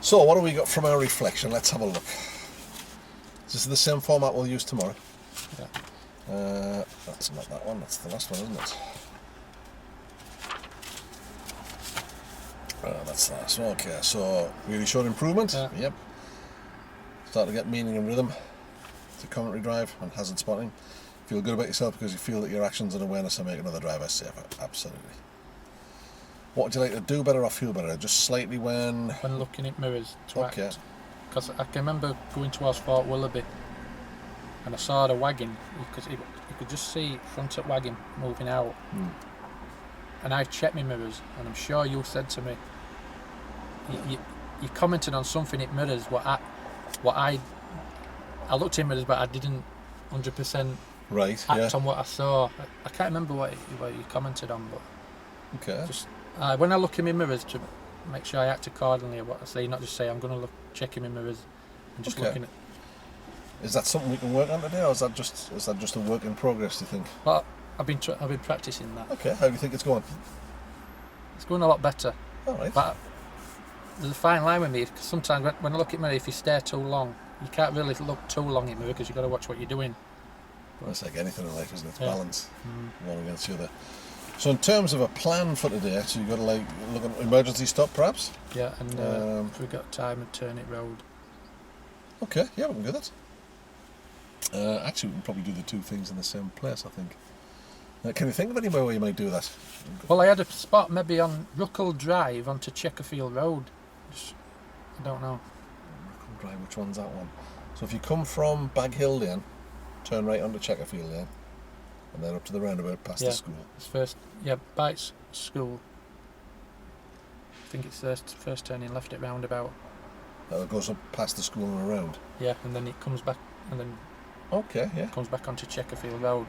So what do we got from our reflection? Let's have a look. This is the same format we'll use tomorrow. Yeah. That's not that one, that's the last one, isn't it? That's the last one. Okay, so really showed improvement. Yeah. Yep. Start to get meaning and rhythm to commentary drive and hazard spotting. Feel good about yourself because you feel that your actions and awareness are making other drivers safer. Absolutely. What would you like to do better or feel better? Just slightly when looking at mirrors to Okay. act. Because I can remember going towards Fort Willoughby and I saw the wagon, because you could just see front of wagon moving out. And I checked my mirrors, and I'm sure you said to me, you commented on something in mirrors, I looked in mirrors but I didn't 100% right, act on what I saw. I can't remember what you commented on, but okay. just when I look in my mirrors to make sure I act accordingly to what I say, not just say I'm going to look, check in my mirrors and just Okay. looking at. Is that something we can work on today, or is that just a work in progress, do you think? Well, I've been practicing that. Okay, how do you think it's going? It's going a lot better. All right. But there's a fine line with me, because sometimes when I look at mirror, if you stare too long, you can't really look too long in mirror because you've got to watch what you're doing. Well, it's like anything in life, isn't it? It's Yeah. balance, one against the other. So in terms of a plan for today, so you've got to look at emergency stop, perhaps? Yeah, and if we've got time, and turn it road. Okay, yeah, we can do that. Actually, we can probably do the two things in the same place, I think. Can you think of anywhere where you might do that? Well, I had a spot maybe on Ruckle Drive onto Checkerfield Road. I don't know. Right, which one's that one? So if you come from Bag Hill Lane, turn right onto Checkerfield Lane, and then up to the roundabout past the school. It's Bites School. I think it's the first turning left at roundabout. It goes up past the school and around. Yeah, and then it comes back, and then Okay, yeah. comes back onto Checkerfield Road.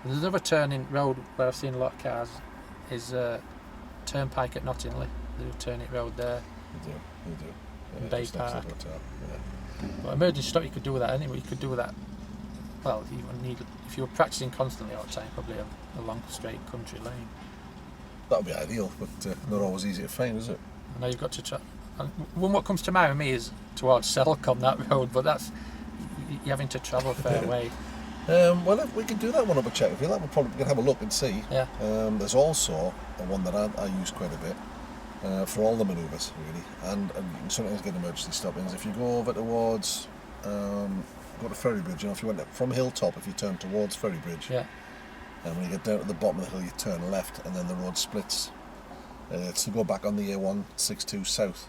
There's another turning road where I've seen a lot of cars. Is Turnpike at Nottingley. They turn it road there. They do. Yeah, Bay just next to the Park. hotel, yeah. But emergency stop, you could do that anyway. You could do that. Well, if you were practicing constantly all the time, probably a long straight country lane. That would be ideal, but not always easy to find, is it? I know you've got to try. And what comes to mind with me is towards Selcombe, that road, but you're having to travel a fair way. Well, if we can do that one up at Checkerfield, that we'll probably have a look and see. Yeah. There's also a one that I use quite a bit for all the manoeuvres, really, and you can sometimes get emergency stoppings. If you go over towards, go to Ferrybridge, if you went from Hilltop, if you turn towards Ferrybridge, Yeah. and when you get down to the bottom of the hill, you turn left, and then the road splits. It's to go back on the A162 south.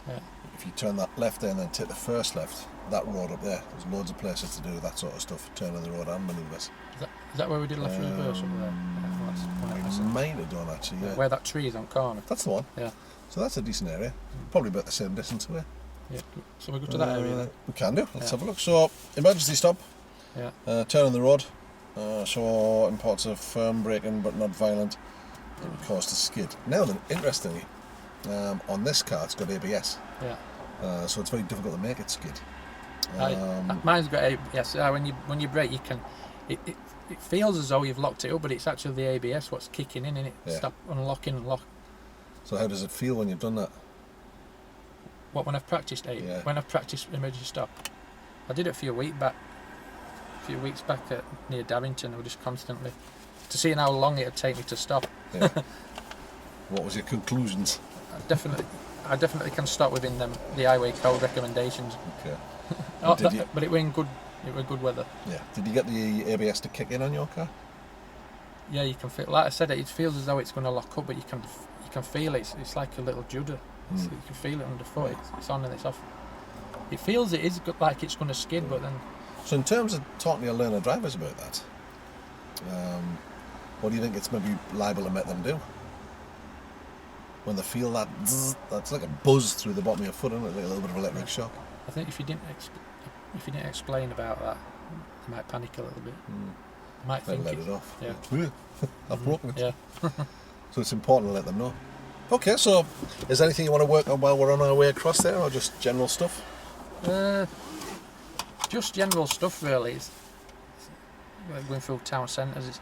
Yeah. If you turn that left there and then take the first left, that road up there, there's loads of places to do that sort of stuff, turning the road and manoeuvres. Is that where we did left reverse up there? We might have done, actually, yeah. Where that tree is on corner. That's the one. Yeah. So that's a decent area. Probably about the same distance away. Yeah. So we go to that area then. We can do. Let's Yeah. have a look. So, emergency stop, Yeah. turn on the road. So, importance of firm braking but not violent. It would cause to skid. Now then, interestingly, on this car it's got ABS. Yeah. So it's very difficult to make it skid. Mine's got ABS. When you brake, you can. It feels as though you've locked it up, but it's actually the ABS what's kicking in, and it Yeah. stop unlocking and lock. So how does it feel when you've done that? When I've practiced Yeah. when I've practiced emergency stop, I did it a few weeks back near Darrington. I was just constantly to see how long it would take me to stop. Yeah. What was your conclusions? I definitely can stop within the highway code recommendations. Okay. But it was in good. It was good weather. Yeah. Did you get the ABS to kick in on your car? Yeah, you can feel. Like I said, it feels as though it's going to lock up, but you can feel it. It's like a little judder. You can feel it underfoot. It's on and it's off. It feels it is like it's going to skid, but then. So in terms of talking to your learner drivers about that, what do you think it's maybe liable to make them do? When they feel that zzz, that's like a buzz through the bottom of your foot, isn't it? Like a little bit of electric shock. I think if you didn't explain about that, they might panic a little bit. They might Then think let it off. Yeah. I've broken it. Yeah. So it's important to let them know. Okay, so is there anything you want to work on while we're on our way across there, or just general stuff? Just general stuff, really. It's going through town centres.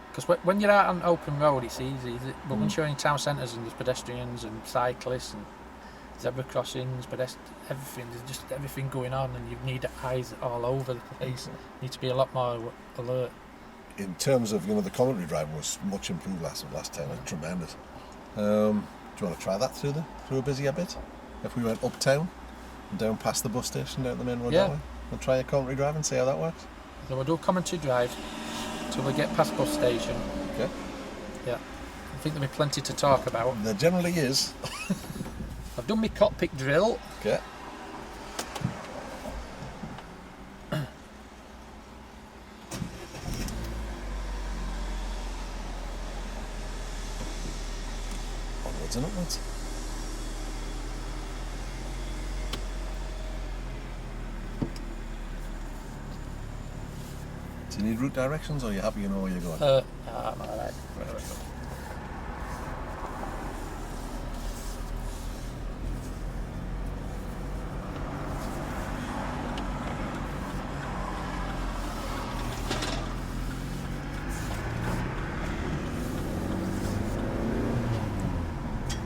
Because when you're out on open road, it's easy. But once you're in town centres and there's pedestrians and cyclists, and zebra crossings, everything. There's just everything going on, and you need eyes all over the place. You need to be a lot more alert. In terms of, the commentary driving was much improved last time. It was tremendous. Do you want to try that through a busier bit? If we went uptown and down past the bus station, down the main road that way, we'll try a commentary drive and see how that works. So we'll do a commentary drive till we get past bus station. Okay. Yeah. I think there'll be plenty to talk about. There generally is. I've done my cockpit drill. Okay. Onwards and upwards. Do you need route directions, or are you happy you know where you're going? I'm alright.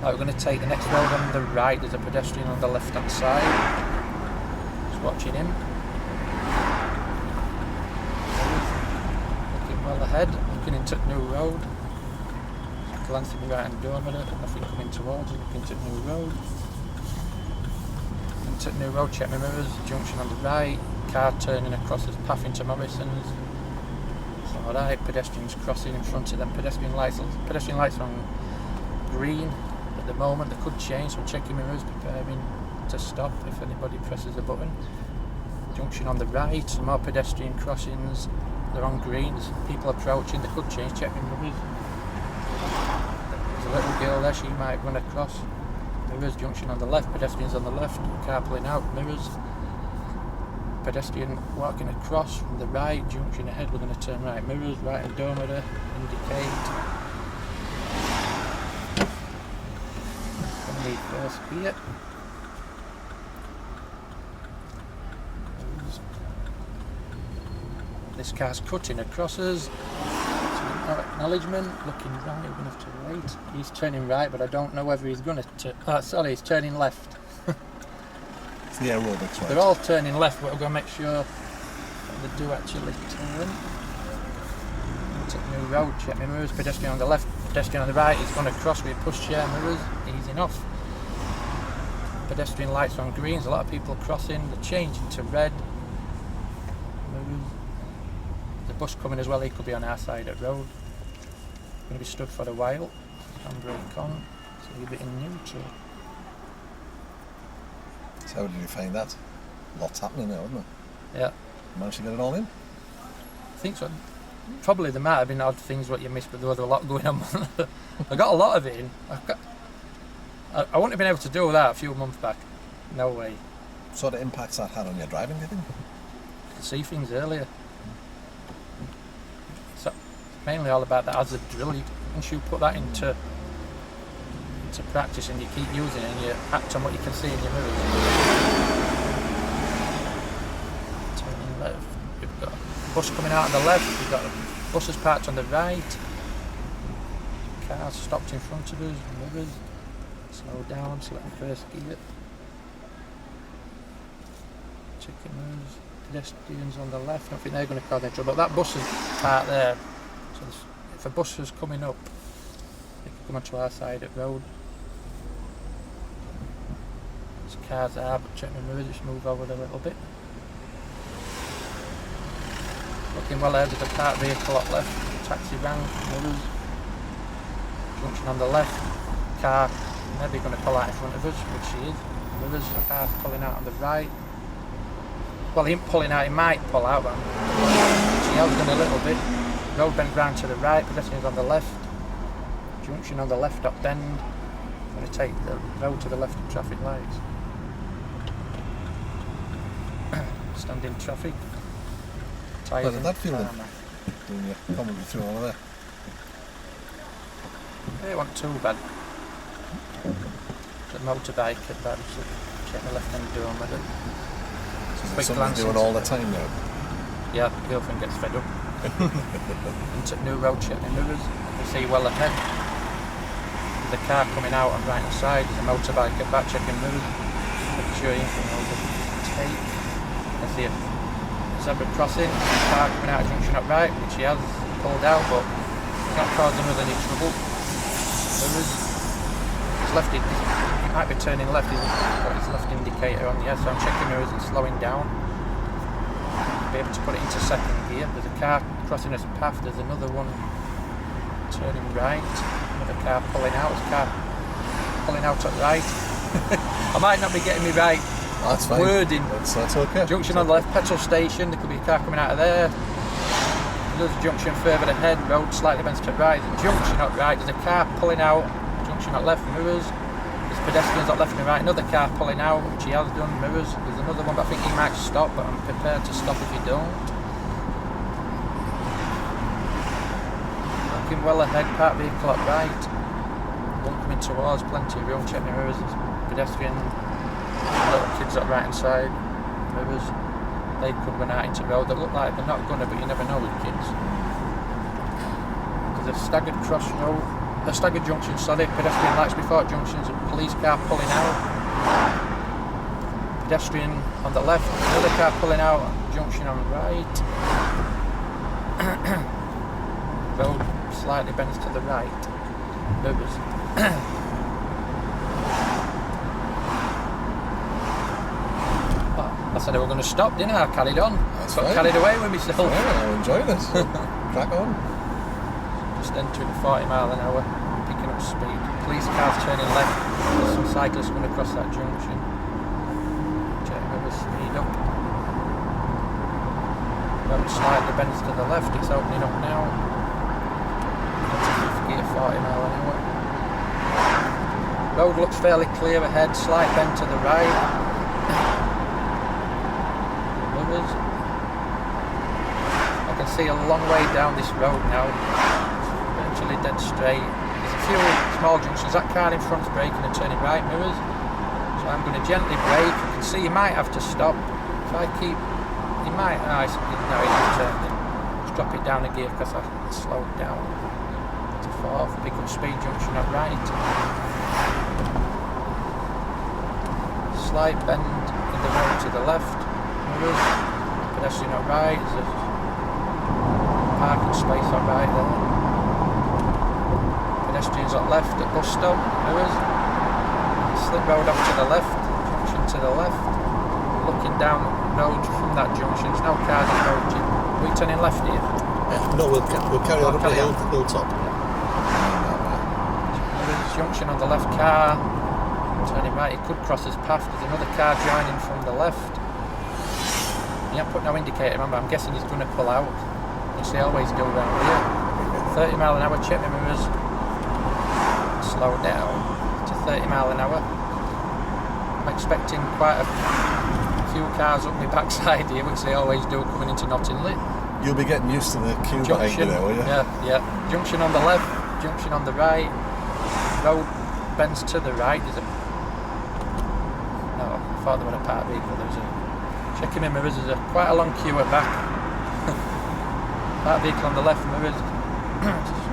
Now we're going to take the next road on the right. There's a pedestrian on the left hand side. Just watching him. Looking well ahead, looking into the new road. Just glancing right and door minute, nothing coming towards us, looking into the new road. Into the new road, check my mirrors, junction on the right, car turning across his path into Morrison's. It's alright, pedestrians crossing in front of them, pedestrian lights on green. At the moment they could change, so I'm checking my mirrors, preparing to stop if anybody presses the button. Junction on the right, some more pedestrian crossings, they're on green, there's people approaching, they could change, check my mirrors. There's a little girl there, she might run across. Mirrors, junction on the left, pedestrians on the left, car pulling out, mirrors. Pedestrian walking across from the right, junction ahead, we're going to turn right, mirrors, right odometer, indicate. First gear. This car's cutting across us. Acknowledgement, looking right, we're going to have to wait. He's turning right, but I don't know whether he's going to he's turning left. It's the aerobics, right? They're all turning left, but we're going to make sure that they do actually turn. Into the new road, check my mirrors, pedestrian on the left, pedestrian on the right, he's going to cross with pushchair mirrors, easing off. Pedestrian lights on green, there's a lot of people crossing, they're changing to red. The bus coming as well, he could be on our side of the road. Going to be stood for a while. Handbrake on, so leave it in neutral. So how did you find that? Lots happening now, isn't it? Yeah. Managed to get it all in? I think so. Probably there might have been odd things what you missed, but there was a lot going on. I got a lot of it in. I wouldn't have been able to do that a few months back. No way. What sort of impacts that had on your driving, do you think? I could see things earlier. So mainly all about that as a drill. Once you put that into practice and you keep using it and you act on what you can see in your mirrors. Turning left. We've got a bus coming out on the left. We've got buses parked on the right. Cars stopped in front of us. Mirrors. Slow down, select first gear. Checking those. Pedestrians on the left, I don't think they're going to cause any trouble. But that bus is parked there. So if a bus was coming up, they could come onto our side of the road. There's cars there, but check my mirrors, just move over a little bit. Looking well ahead, there's a parked vehicle up left. Taxi van, mirrors. Junction on the left. Car maybe going to pull out in front of us, which she is. Mirrors, a car pulling out on the right. Well, he ain't pulling out, he might pull out, but she held in a little bit. Road bend round to the right, pedestrians on the left. Junction on the left up bend. I'm going to take the road to the left of traffic lights. Standing traffic. How did that feel then? Doing your commentary through all of that? It wasn't too bad. The motorbike at that, so check the left hand door with it. So is something doing all the time now? Yeah, the girlfriend gets fed up. Into new road, check the mirrors. You see well ahead. there's a car coming out on right hand side, there's a motorbike at back, checking mirrors, making sure anything overtake. I see a zebra crossing, car coming out of junction up right, which he has pulled out, but he's not causing us any trouble. Mirrors, he's left it, he might be turning left, he's got his left indicator on, yeah, so I'm checking mirrors and slowing down. Be able to put it into second gear. There's a car crossing his path, there's another one turning right, another car pulling out, there's a car pulling out at right. I might not be getting me right. That's fine. Wording. That's okay. Junction on the left, petrol station, there could be a car coming out of there. There's a junction further ahead, road slightly bends to right, there's a junction up right, there's a car pulling out, junction at left, mirrors. There's pedestrians at left and right, another car pulling out, which he has done, mirrors. There's another one, but I think he might stop, but I'm prepared to stop if he don't. Looking well ahead, parked vehicle at right. One coming towards, plenty of room, check my mirrors, there's pedestrian, little kids at right hand side, mirrors. They could run out into the road. They look like they're not gonna, but you never know with kids. There's a staggered crossroad, a staggered junction, sorry, pedestrian lights before junctions, a police car pulling out. Pedestrian on the left, another car pulling out, junction on right. Road slightly bends to the right. Mirrors. I said I were going to stop, didn't I? I carried on. That's Got fine. carried away with myself. Yeah, I'm enjoying this. Crack on. Just entering 40 mile an hour, picking up speed. Police cars turning left. There's some cyclists going across that junction. Checking over speed up. Road slightly bends to the left. It's opening up now. Into 50 40 mile an hour. Road looks fairly clear ahead. Slight bend to the right. I can see a long way down this road now, virtually dead straight. There's a few small junctions. That car in front's braking and turning right, mirrors. So I'm going to gently brake. You can see he might have to stop. If I keep, he might, no, he's turned it. Just drop it down a gear because I slowed down to fourth. Pick up speed, junction at right. Slight bend in the road to the left. Mirrors. Pedestrian at right, there's a parking space at right there. Pedestrians at left at bus stop, mirrors. Slip road off to the left, junction to the left. Looking down the road from that junction, there's no cars approaching. Are we turning left here? No, we'll carry on up the hilltop. There's a junction on the left, car turning right, it could cross his path. There's another car joining from the left. He hasn't put no indicator, remember, I'm guessing he's going to pull out, which they always do around here. 30 mile an hour, check my mirrors, slow down to 30 mile an hour. I'm expecting quite a few cars up my backside here, which they always do coming into Nottingham. You'll be getting used to the queue behind you there, will you? Yeah. Junction on the left, junction on the right, road bends to the right. There's a... No, I thought there was a parked vehicle, there was a... Checking my mirrors, there's quite a long queue at back. That vehicle on the left, mirrors. Just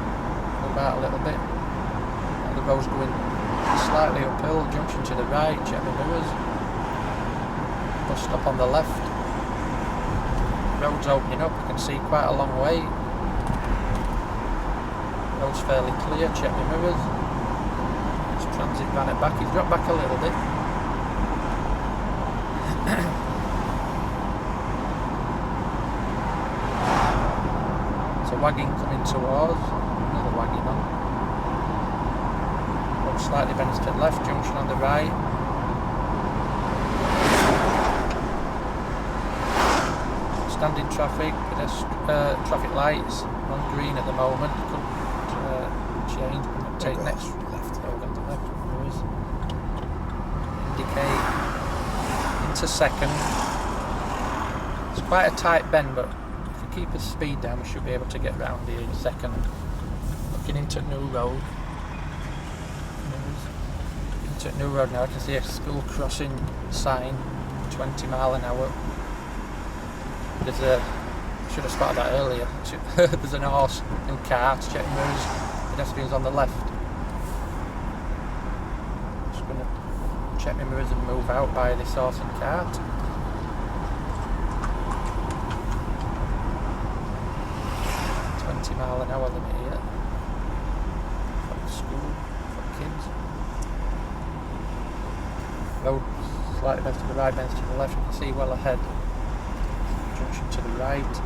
move out a little bit. And the road's going slightly uphill, junction to the right, check my mirrors. Bus stop on the left. Road's opening up, you can see quite a long way. Road's fairly clear, check my mirrors. There's transit van at back, he's dropped back a little bit. Wagon coming towards, another wagon on. Road slightly bends to the left, junction on the right. Standing traffic, traffic lights on green at the moment. Could change. Take next left. Road on the left. Indicate into second. It's quite a tight bend, but keep the speed down, we should be able to get round here in a second. Looking into New Road. Into New Road now, I can see a school crossing sign, 20 mile an hour. There's a, I should have spotted that earlier. There's an horse and cart, check mirrors, pedestrians on the left. check my mirrors and move out by this horse and cart. .20 mph limit here. For the school, for kids. Road slightly bends to the right, bends to the left. You can see well ahead. Junction to the right.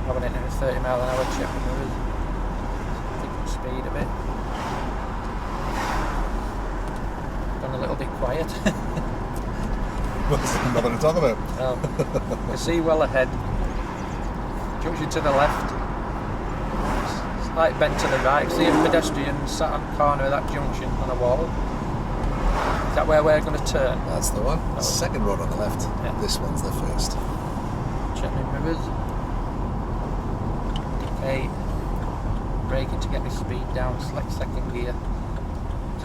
I went into a 30 mph, check the mirrors. Think of speed a bit. Gone a little bit quiet. What's nothing to talk about? You can see well ahead. Junction to the left. Slight bend to the right. See a pedestrian sat on the corner of that junction on a wall. Is that where we're going to turn? That's the one. No. Second road on the left. Yeah. This one's the first. Check my mirrors. Okay. Braking to get my speed down. Select second gear.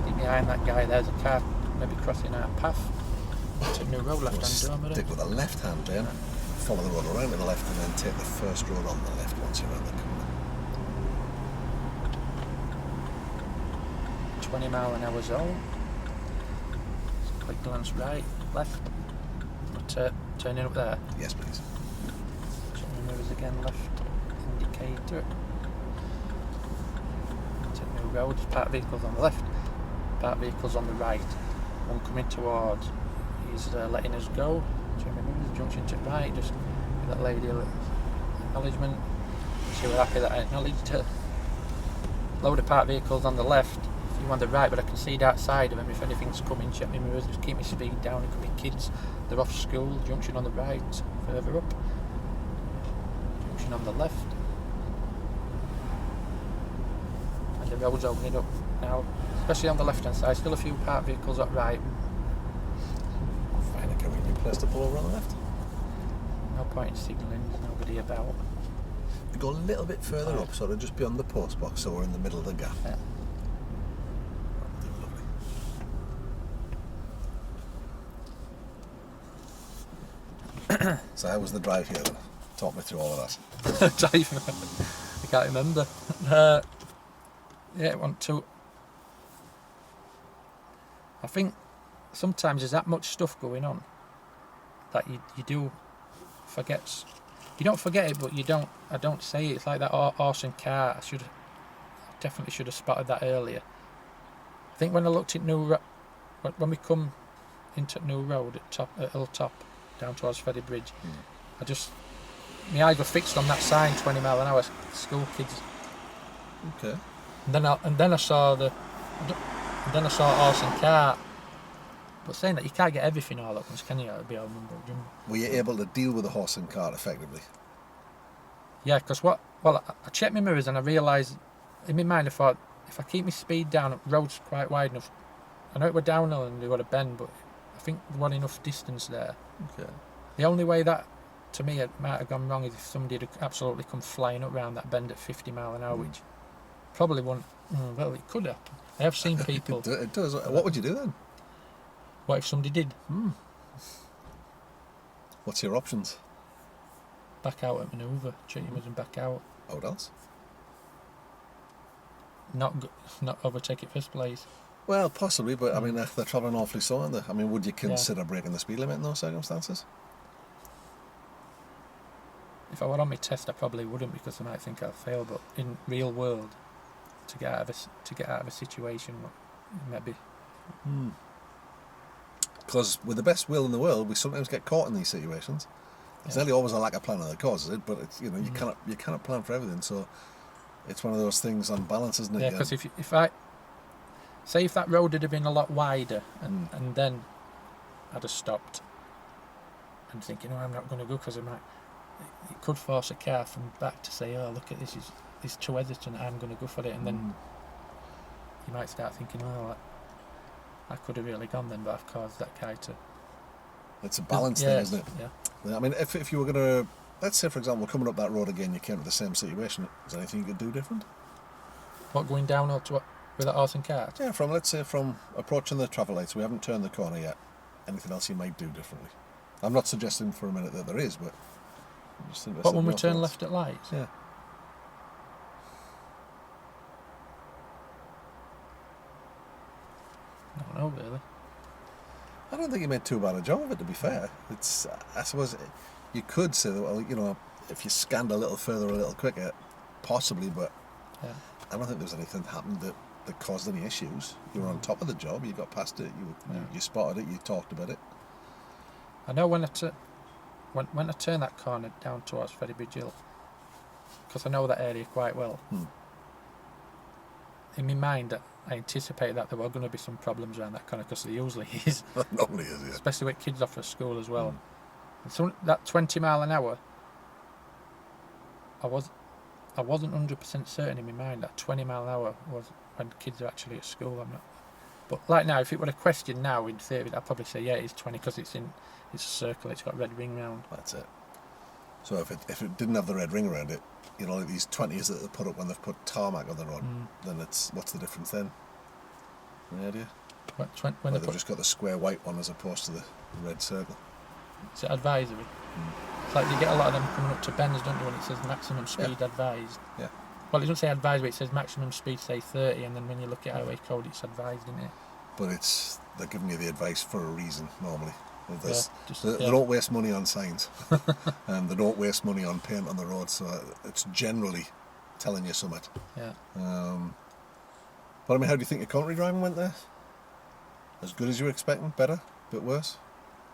Keep behind that guy. There's a car maybe crossing our path. It's a new road left hand door. Stick with the left hand then. Follow the road around to the left and then take the first road on the left once you're around the corner. 20 mph zone. Quick glance right, left. Turning up there. Yes, please. Check the mirrors again, left indicator. Take new road. Parked vehicles on the left, parked vehicles on the right. One coming towards. He's letting us go. Check the mirrors, junction to the right. Just give that lady a little acknowledgement. She was happy that I acknowledged her. Load of parked vehicles on the left. You on the right, but I can see that side of them. If anything's coming, check my mirrors, just keep my speed down. It could be kids, they're off school. Junction on the right, further up. Junction on the left. And the road's opening up now, especially on the left hand side. Still a few parked vehicles up right. Find a convenient place to pull over on the left. No point in signalling, there's nobody about. We go a little bit further Right. up, sort of just beyond the post box, so we're in the middle of the gap. Yeah. So how was the drive here then? Talk me through all of that. Driving, I can't remember. Yeah, I think sometimes there's that much stuff going on that you do forget. You don't forget it, but you don't. I don't say it. It's like that horse and car. I definitely should have spotted that earlier. I think when I looked at when we come into New Road at Hilltop down towards Ferry Bridge, my eyes were fixed on that sign, 20 mph, school kids. Okay. And then I saw horse and cart. But saying that, you can't get everything all at once, can you? It'll be all mumbo jumbo. Were you able to deal with the horse and cart effectively? Yeah, because I checked my mirrors and I realised, in my mind I thought, if I keep my speed down, the road's quite wide enough. I know it were downhill and they were a bend, but I think there was enough distance there. Okay. The only way that, to me, it might have gone wrong is if somebody had absolutely come flying up round that bend at 50 mph, which probably wouldn't. Well, it could happen. I have seen people. It does. What would you do then? What if somebody did? What's your options? Back out at manoeuvre, check your mirrors and back out. What else? Not overtake it first place. Well, possibly, but I mean, they're travelling awfully slow, aren't they? I mean, would you consider breaking the speed limit in those circumstances? If I were on my test, I probably wouldn't, because I might think I'll fail. But in real world, to get out of a situation, maybe. Because with the best will in the world, we sometimes get caught in these situations. There's nearly always a lack of planning that causes it, but it's, you cannot plan for everything. So it's one of those things on balance, isn't it? Yeah, because if that road had been a lot wider, and then I'd have stopped and thinking, I'm not going to go, because it could force a car from back to say, oh, look at this, it's too hesitant, I'm going to go for it, and then you might start thinking, I could have really gone then, but I've caused that guy to. It's a balance thing, isn't it? Yeah. I mean, if you were going to, let's say, for example, coming up that road again, you came to the same situation, is there anything you could do different? What, going down or to what, with that horse and cart? Yeah, let's say from approaching the traffic lights, we haven't turned the corner yet. Anything else you might do differently? I'm not suggesting for a minute that there is, but I'm just interested. What, when in we your turn thoughts. left at lights? Yeah. No, know, really. I don't think he made too bad a job of it, to be fair. It's, I suppose you could say that, well, you know, if you scanned a little further, a little quicker, possibly, but Yeah. I don't think there was anything that happened that caused any issues. You were on top of the job, you got past it, you spotted it, you talked about it. I know when I turned that corner down towards Ferrybridge Hill, because I know that area quite well. In my mind, I anticipated that there were going to be some problems around that corner, because there usually is. Normally is, yeah. Especially with kids off at school as well. And so that 20 mile an hour, I wasn't 100% certain in my mind that 20 mile an hour was when kids are actually at school. I'm not. But like now, if it were a question now, in theory, I'd probably say, yeah, it's 20, because it's a circle, it's got a red ring round. That's it. So if it didn't have the red ring around it, you know, like these 20s that they put up when they've put tarmac on the road, then what's the difference then? Any idea? When they've just got the square white one as opposed to the red circle. It's advisory. It's like you get a lot of them coming up to bends, don't you, when it says maximum speed advised. Yeah. Well, it doesn't say advisory, it says maximum speed, say 30, and then when you look at highway code, it's advised, isn't it? But they're giving you the advice for a reason, normally. They Yeah. don't waste money on signs, and they don't waste money on paint on the road, so it's generally telling you something. Yeah. But I mean, how do you think your country driving went there? As good as you were expecting? Better? Bit worse?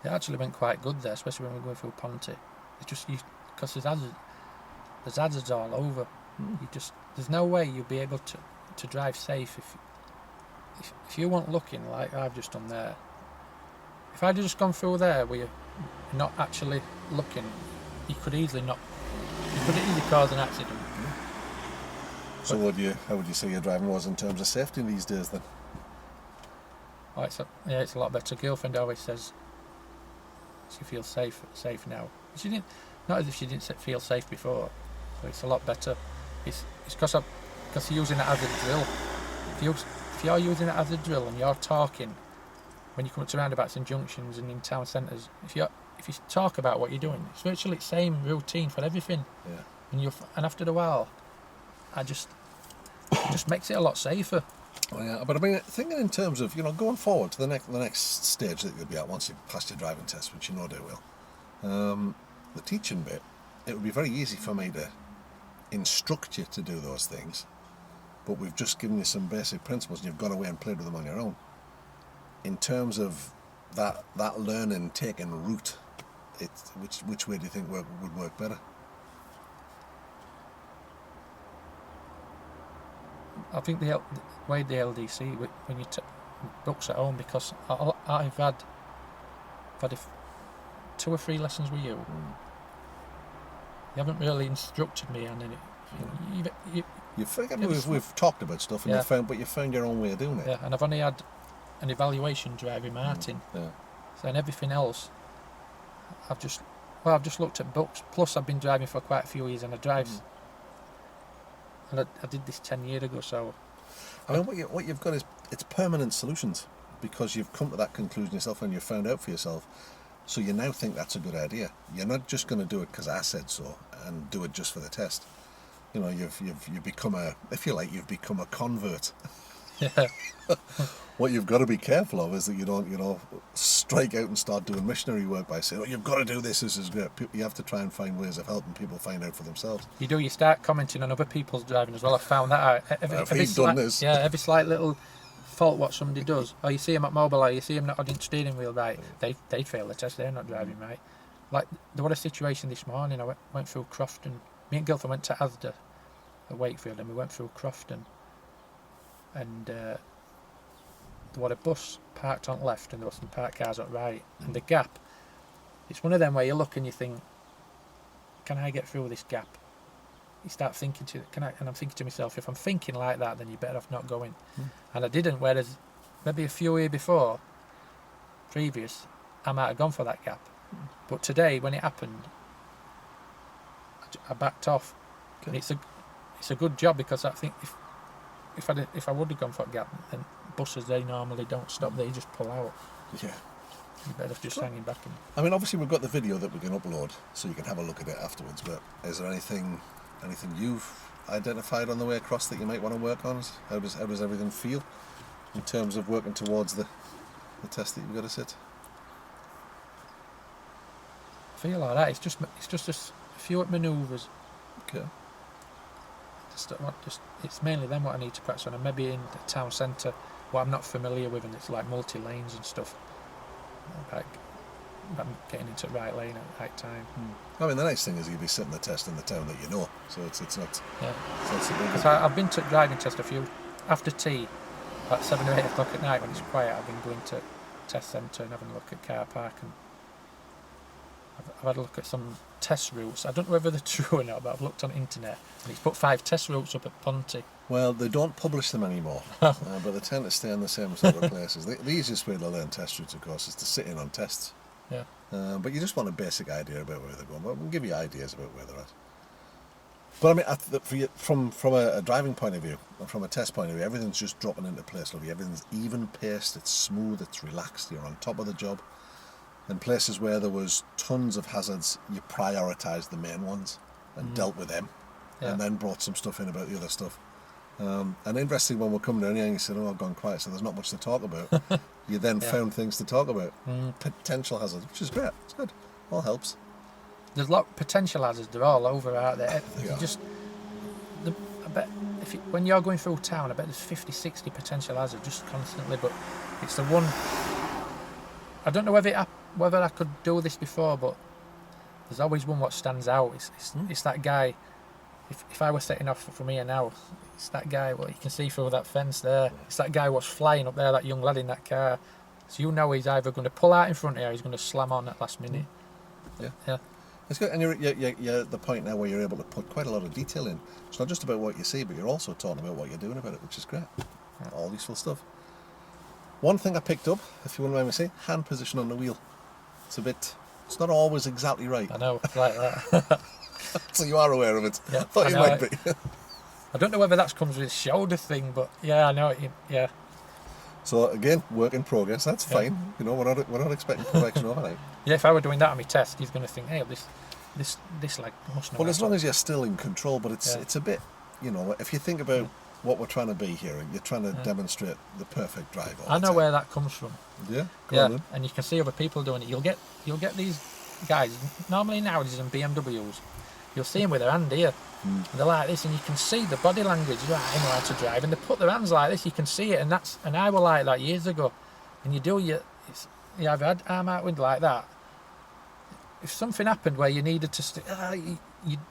It actually went quite good there, especially when we were going through Ponty. It's just, because there's hazards all over. There's no way you'll be able to drive safe if you weren't looking like I've just done there. If I'd just gone through there where you're not actually looking, you could easily cause an accident. So how would you say your driving was in terms of safety these days then? Oh, it's a lot better. Girlfriend always says she feels safe now. She didn't, not as if she didn't feel safe before. So it's a lot better. It's because you're using it as a drill. If you're using it as a drill and you're talking when you come up to roundabouts and junctions and in town centres, if you talk about what you're doing, it's virtually the same routine for everything. Yeah. And after a while, it just makes it a lot safer. Well, yeah, but I mean, thinking in terms of, you know, going forward to the next stage that you'll be at once you've passed your driving test, which you know they will, the teaching bit, it would be very easy for me to instruct you to do those things, but we've just given you some basic principles and you've gone away and played with them on your own. In terms of that learning taking root, which way do you think would work better? I think the way the LDC, when you books at home, because I've had 2 or 3 lessons with you. You haven't really instructed me on any. We've talked about stuff, and you found your own way of doing it. Yeah, and I've only had an evaluation drive in Martin. Yeah. So and everything else, I've just looked at books. Plus, I've been driving for quite a few years, and I drive. And I did this 10 years ago, so. I mean, what you've got is it's permanent solutions, because you've come to that conclusion yourself and you've found out for yourself. So you now think that's a good idea. You're not just going to do it because I said so and do it just for the test. You know, you've become you've become a convert. Yeah. What you've got to be careful of is that you don't, you know, strike out and start doing missionary work by saying, "Oh, you've got to do this. This is great." You have to try and find ways of helping people find out for themselves. You start commenting on other people's driving as well. I found that out. Every slight little fault what somebody does. Oh, you see him at mobile, or you see him not holding steering wheel right. They fail the test. They're not driving right. Like there was a situation this morning. I went through Crofton. Me and girlfriend went to Asda at Wakefield, and we went through Crofton, and there was a bus parked on left, and there were some parked cars on right, and the gap. It's one of them where you look and you think, can I get through this gap? You start thinking and I'm thinking to myself, if I'm thinking like that, then you're better off not going. And I didn't, whereas maybe a few years previous, I might have gone for that gap. But today, when it happened, I backed off. Okay. And it's a good job, because I think if I would have gone for a gap, then buses, they normally don't stop, they just pull out. Yeah. You're better off just hanging back. I mean, obviously we've got the video that we can upload, so you can have a look at it afterwards, but is there anything you've identified on the way across that you might want to work on? How does everything feel in terms of working towards the the test that you've got to sit? I feel like that. It's just a few manoeuvres. Okay. It's mainly them what I need to practice on, and maybe in the town centre what I'm not familiar with, and it's like multi lanes and stuff. Like I'm getting into the right lane at the right time. I mean, the nice thing is you'll be sitting the test in the town that you know, so it's not. Yeah. So Because I've been to driving test a few after tea, at 7 or 8 o'clock at night when it's quiet. I've been going to test centre and having a look at car park, and I've had a look at some test routes. I don't know whether they're true or not, but I've looked on the internet and it's put 5 test routes up at Ponty. Well, they don't publish them anymore, but they tend to stay in the same sort of places. The easiest way to learn test routes, of course, is to sit in on tests. Yeah. But you just want a basic idea about where they're going. But we'll give you ideas about where they're at. But I mean, from a driving point of view, and from a test point of view, everything's just dropping into place. Lovely. Everything's even paced, it's smooth, it's relaxed. You're on top of the job. In places where there was tons of hazards, you prioritised the main ones and dealt with them, and then brought some stuff in about the other stuff. And interesting, when we're coming down here and you said, I've gone quiet, so there's not much to talk about. You then found things to talk about. Potential hazards, which is great. It's good. All helps. There's a lot of potential hazards. They're all over out there. I bet when you're going through town, I bet there's 50, 60 potential hazards just constantly. But it's the one. I don't know whether I could do this before, but there's always one what stands out. It's that guy. If I were setting off from here now, it's that guy what you can see through that fence there. It's that guy what's flying up there, that young lad in that car. So you know he's either going to pull out in front here, or he's going to slam on at last minute. Yeah. It's good, and you're at the point now where you're able to put quite a lot of detail in. It's not just about what you see, but you're also talking about what you're doing about it, which is great. Yeah. All useful stuff. One thing I picked up, if you wouldn't mind me saying, hand position on the wheel. It's not always exactly right. I know, it's like that. So you are aware of it. Yeah, I thought you might be. I don't know whether that comes with shoulder thing, but yeah, I know it. Yeah. So again, work in progress. That's fine. You know, we're not expecting perfection overnight. Yeah, if I were doing that on my test, he's going to think, hey, this like must know. Well, as long as you're still in control, but it's a bit, you know, if you think about what we're trying to be here, you're trying to demonstrate the perfect drive. I know where that comes from. Yeah. And you can see other people doing it. You'll get these guys normally nowadays in BMWs. You'll see them with their hand here. And they're like this, and you can see the body language. Right, I know how to drive, and they put their hands like this. You can see it, and I were like that years ago. And you have had arm out wind like that. If something happened where you needed to,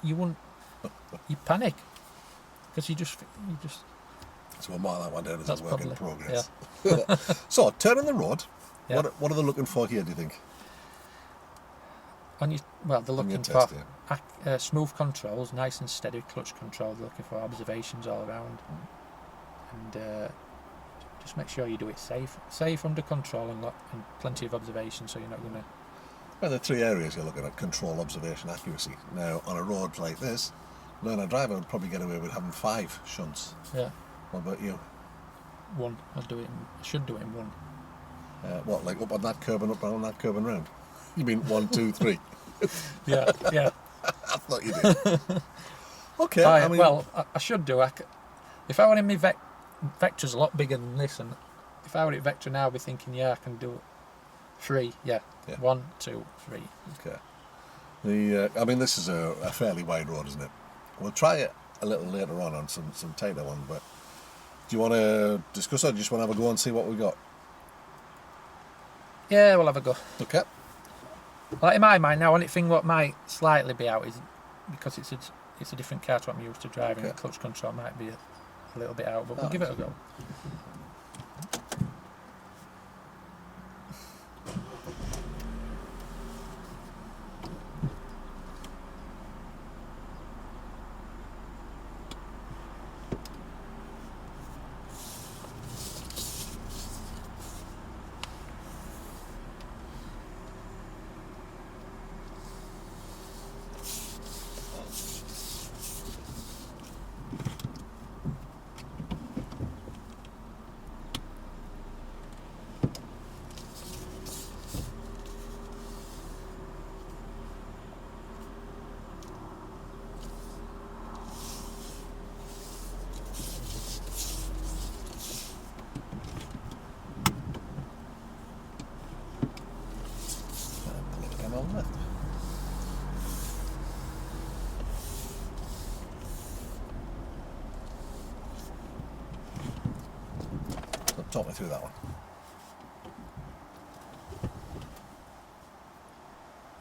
you wouldn't, you panic because you just. So we'll mark that one down as a work in progress. Yeah. So turning the road, Yeah. what are they looking for here? Do you think? They're looking for smooth controls, nice and steady clutch control. They're looking for observations all around, and just make sure you do it safe under control, and plenty of observations, so you're not going to. Well, there are 3 areas you're looking at: control, observation, accuracy. Now, on a road like this, learner driver would probably get away with having 5 shunts. Yeah. What about you? 1. I should do it in 1. What, like up on that curb and up on that curb and round? You mean 1, 2, 3? Yeah. I thought you did. Okay. I should do. If I were in my Vector's a lot bigger than this, and if I were at Vector now, I'd be thinking, I can do 3. Yeah. 1, 2, 3. Okay. This is a fairly wide road, isn't it? We'll try it a little later on some tighter ones, but do you want to discuss it, or do you just want to have a go and see what we got? Yeah, we'll have a go. Okay. Like in my mind now, only thing what might slightly be out is because it's a different car to what I'm used to driving. The clutch control might be a little bit out, but we'll give it a go. Talk me through that one.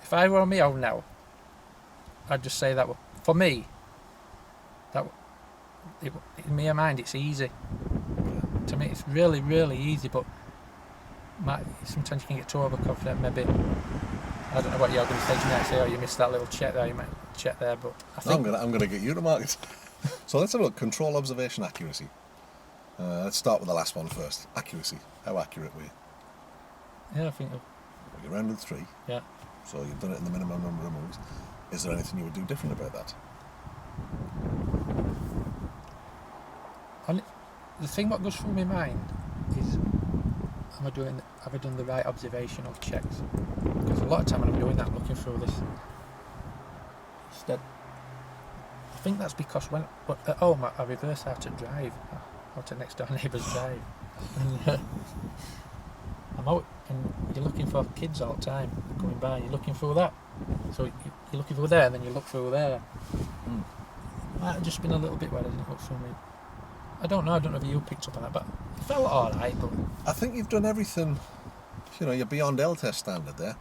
If I were on my own now, I'd just say that for me, in my mind it's easy. To me it's really, really easy, but sometimes you can get too overconfident. Maybe, I don't know what you're going to say to me. I say, oh, you missed that little check there, you might check there, but I think... I'm going to get you to mark it. So let's have a look. Control, observation, accuracy. Let's start with the last one first. Accuracy. How accurate were you? Yeah, I think... You rounded 3. Yeah. So you've done it in the minimum number of moves. Is there anything you would do different about that? And the thing what goes through my mind is, have I done the right observational checks? Because a lot of time when I'm doing that, I'm looking through this. Instead, I think that's because at home I reverse how to drive, how to next door neighbour's drive. And, I'm out and you're looking for kids all the time coming by. You're looking through that, so you're looking through there, and then you look through there. Might have just been a little bit where I didn't look through me. I don't know if you picked up on that, but it felt alright. But I think you've done everything. You're beyond L test standard there.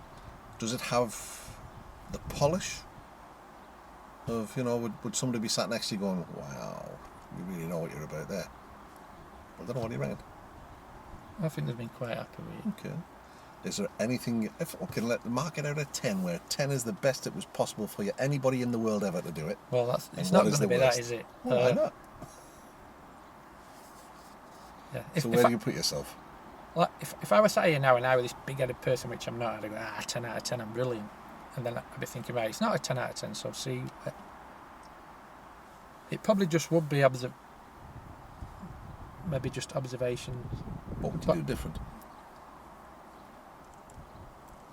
Does it have the polish of, would somebody be sat next to you going, wow, you really know what you're about there? I don't know what you reckon. I think they've been quite happy with it. Okay. Is there anything, let mark it out of 10, where 10 is the best it was possible for you, anybody in the world ever to do it? Well, it's not going to be worst? That, is it? Well, why not? Yeah. So where do you put yourself? Like, if I was sat here now and I were this big-headed person, which I'm not, I'd go, 10 out of 10, I'm brilliant. And then I'd be thinking, right, it's not a 10 out of 10, so see, it probably just would be maybe just observations. What would you do different?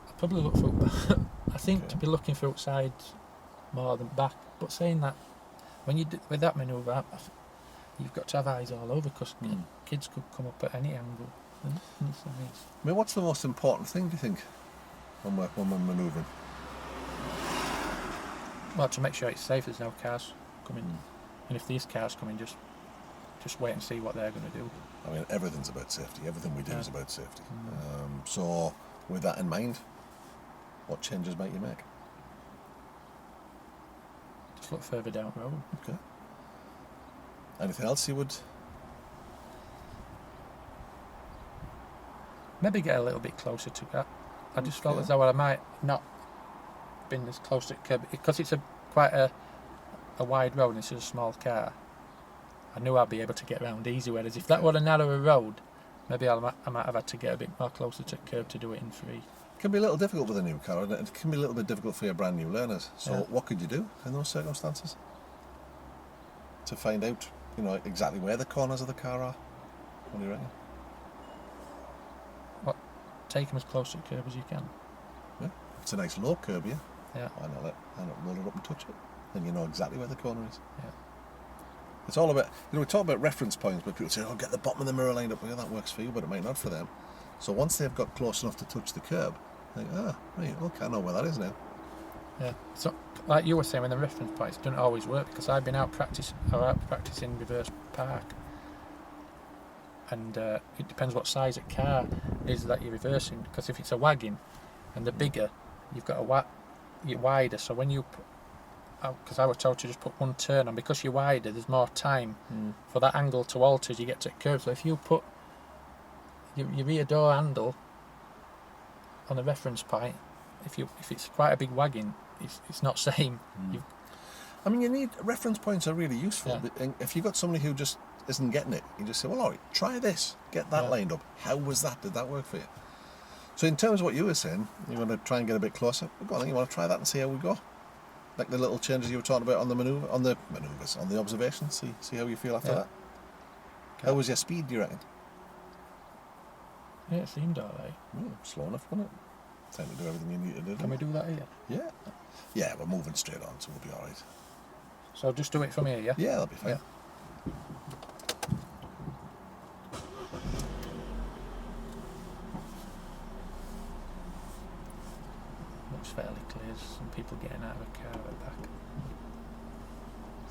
I'd probably look through, I think to be looking through sides more than back. But saying that, when you do, with that manoeuvre, you've got to have eyes all over, because kids could come up at any angle. I mean, what's the most important thing, do you think, when we're manoeuvring? Well, to make sure it's safe, there's no cars coming. And if these cars come in, just wait and see what they're going to do. I mean, everything's about safety. Everything we do is about safety. So, with that in mind, what changes might you make? Just look further down the road. Okay. Anything else you would? Maybe get a little bit closer to that. I just felt as though I might not been as close to the curb, because it's quite a wide road and it's a small car. I knew I'd be able to get around easy, whereas if that were a narrower road, maybe I might have had to get a bit more closer to the curb to do it in 3. It can be a little difficult with a new car, and it can be a little bit difficult for your brand new learners. So what could you do in those circumstances to find out, exactly where the corners of the car are? What do you reckon? Take them as close to the curb as you can. Yeah, it's a nice low curb here. Yeah. Why not roll it up and touch it? Then you know exactly where the corner is. Yeah. It's all about, we talk about reference points, but people say, oh, get the bottom of the mirror lined up. Well, that works for you, but it might not for them. So once they've got close enough to touch the curb, they think, right, okay, I know where that is now. Yeah. So, like you were saying, when the reference points don't always work, because I've been out practicing reverse park, and it depends what size of car is that you're reversing. Because if it's a wagon, and the bigger, you've got you're wider. So when you because I was told to just put one turn on, because you're wider, there's more time for that angle to alter as you get to the curve. So if you put your rear door handle on the reference point, if it's quite a big wagon, it's not same. I mean, you need reference points are really useful. Yeah. If you've got somebody who just isn't getting it, you just say, well, all right, try this, get that lined up. How was that? Did that work for you? So in terms of what you were saying, you want to try and get a bit closer. Go on, you want to try that and see how we go. Like the little changes you were talking about on the manoeuvres, on the observations. See how you feel after that. Okay. How was your speed, do you reckon? Yeah, it seemed alright. Slow enough, wasn't it? Time to do everything you need to do. Can we do that here? Yeah. Yeah, we're moving straight on, so we'll be alright. So just do it from here, yeah? Yeah, that'll be fine. Yeah. Looks fairly clear. Some people getting out of a car at the back.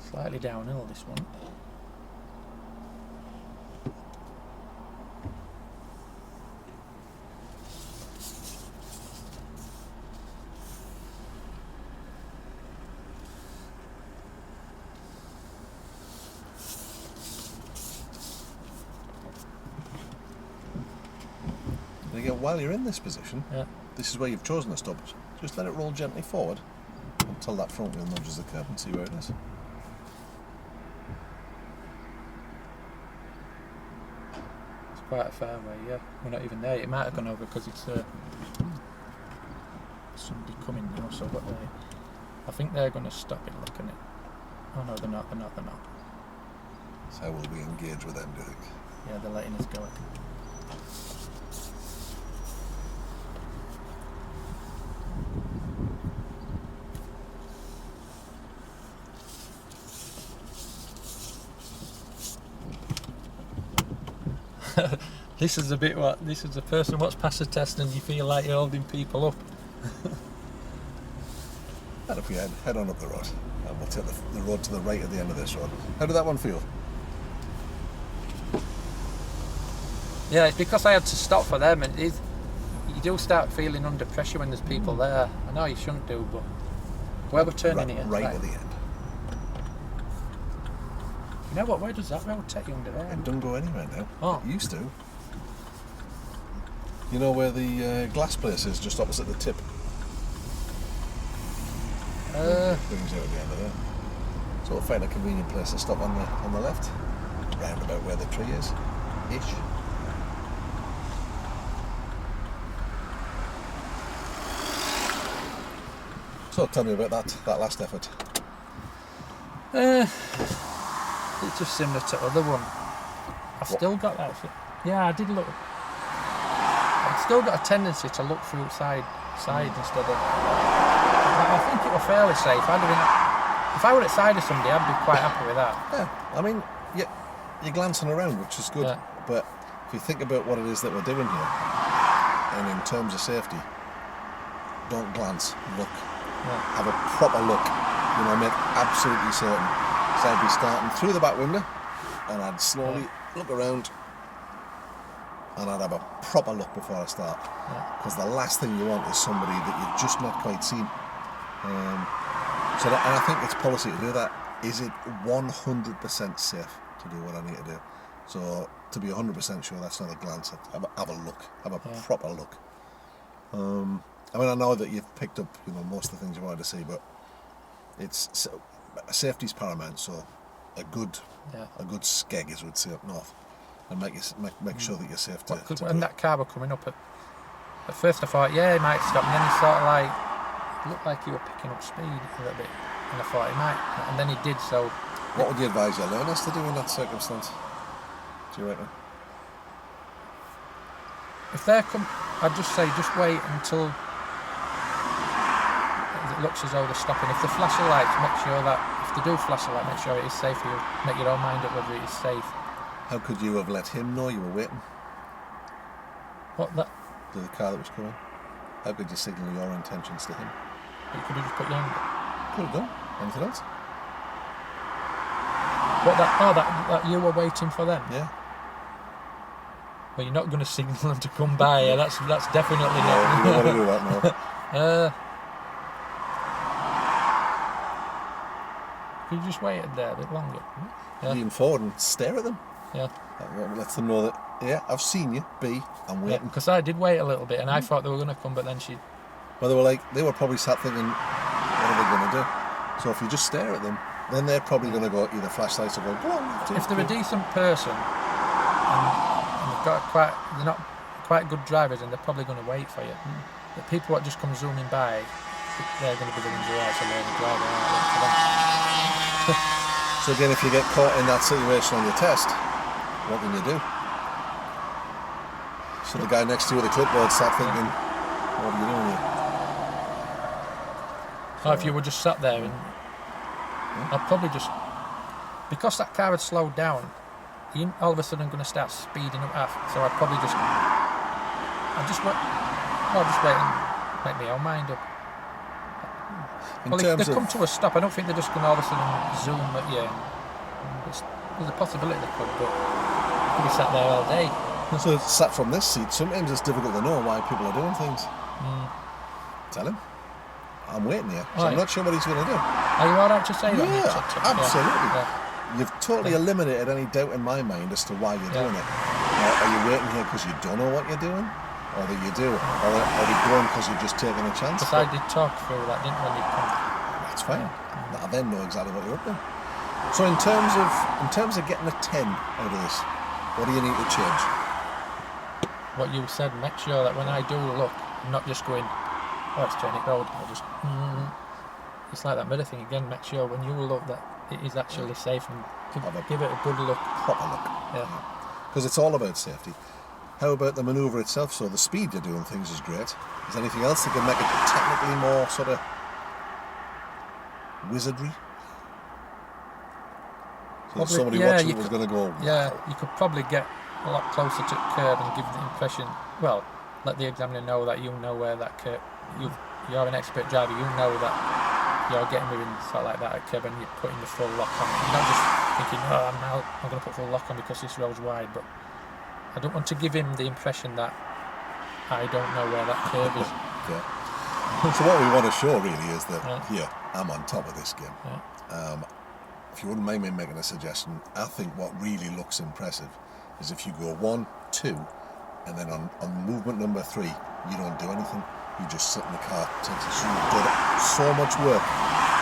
Slightly downhill, this one. again, while you're in this position, Yeah. this is where you've chosen to stop. Just let it roll gently forward until that front wheel nudges the curb and see where it is. It's quite a fair way, yeah. We're not even there. It might have gone over because it's somebody coming now, so what they... I think they're going to stop it, looking at it. Oh no, they're not. So how will we engage with them, do you think? Yeah, they're letting us go. This is a bit what, this is the person what's passed the test and you feel like you're holding people up. And if we head on up the road, and we'll take the road to the right at the end of this road. How did that one feel? Yeah, it's because I had to stop for them, and you do start feeling under pressure when there's people there. I know you shouldn't do, but where we're turning here. Right at the end. You know what, where does that road take you under there? It doesn't go anywhere now. Oh. It used to. You know where the glass place is, just opposite the tip? Brings you at the end of there. So we'll find a convenient place to stop on the left, round about where the tree is, ish. So tell me about that last effort. It's just similar to the other one. I've still got that. Yeah, I did look. I've still got a tendency to look through side instead of. I think it was fairly safe. If I were at side of somebody, I'd be quite happy with that. Yeah, I mean, you're glancing around, which is good. Yeah. But if you think about what it is that we're doing here, and in terms of safety, don't glance, look. Yeah. Have a proper look. You know, make absolutely certain. So I'd be starting through the back window, and I'd slowly look around, and I'd have a proper look before I start. Because the last thing you want is somebody that you've just not quite seen. And I think it's policy to do that. Is it 100% safe to do what I need to do? So to be 100% sure that's not a glance, have a look, have a proper look. I mean, I know that you've picked up, most of the things you wanted to see, but safety's paramount. So a good skeg, as we'd say up north, and make sure that you're safe to. Because when that car was coming up, at first I thought, yeah, he might stop, and then he sort of like looked like he was picking up speed a little bit, and I thought he might, and then he did. So, what would you advise your learners to do in that circumstance? Do you reckon? If they're I'd just say just wait until it looks as though they're stopping. If the flashing lights, make sure that if they do flash a light, make sure it is safe for you. Make your own mind up whether it is safe. How could you have let him know you were waiting? What that? To the car that was coming. How could you signal your intentions to him? You could have just put your hand. Could have done. Anything else? What that? Oh, that you were waiting for them. Yeah. Well, you're not going to signal them to come by. Yeah, that's definitely not. No, you don't want to do that, no. Could you just wait there a bit longer? Yeah. Lean forward and stare at them. Yeah. That lets them know that, yeah, I've seen you, B, I'm waiting. Because I did wait a little bit and I thought they were going to come, but then she... Well, they were probably sat thinking, what are they going to do? So if you just stare at them, then they're probably going to go either flashlights or go, go on. If they're a decent person and they're not quite good drivers, and they're probably going to wait for you. The people that just come zooming by, they're going to be the ones who are actually learning driving, aren't they? So again, if you get caught in that situation on your test, what can you do? So the guy next to you with the clipboard start thinking, what are you doing here? Or if you were just sat there, and I'd probably just, because that car had slowed down, all of a sudden going to start speeding up. So I'd probably just wait and make my own mind up. Well, if they come to a stop, I don't think they're just going to all of a sudden zoom at you. There's a possibility they could, but you could be sat there all day. So sat from this seat, sometimes it's difficult to know why people are doing things. Tell him, I'm waiting here, so I'm not sure what he's going to do. Are you alright to say that? Yeah, absolutely. Yeah. You've totally eliminated any doubt in my mind as to why you're doing it. Are you waiting here because you don't know what you're doing? or that you do, or are we going because you're just taking a chance? Because I did talk through that, didn't when you come. That's fine. I then know exactly what you're up to. So in terms of getting a 10 out of this, what do you need to change? What you said, make sure that when I do look, I'm not just going, oh, it's Training Road. I just, it's like that mirror thing again. Make sure when you look that it is actually safe and give it a good look. Proper look. Yeah. Because it's all about safety. How about the manoeuvre itself? So the speed you're doing things is great. Is there anything else that can make it technically more sort of wizardry? So if somebody watching was going to go, wow. Yeah, you could probably get a lot closer to the curb and give the impression, well, let the examiner know that you know where that curb, you're an expert driver, you know that you're getting within sort of like that at curb and you're putting the full lock on. You're not just thinking, oh, I'm going to put full lock on because this road's wide, but I don't want to give him the impression that I don't know where that curve is. Yeah. So what we want to show really is that here, I'm on top of this game. Yeah. If you wouldn't mind me making a suggestion, I think what really looks impressive is if you go 1, 2, and then on movement number 3, you don't do anything. You just sit in the car. So you've done so much work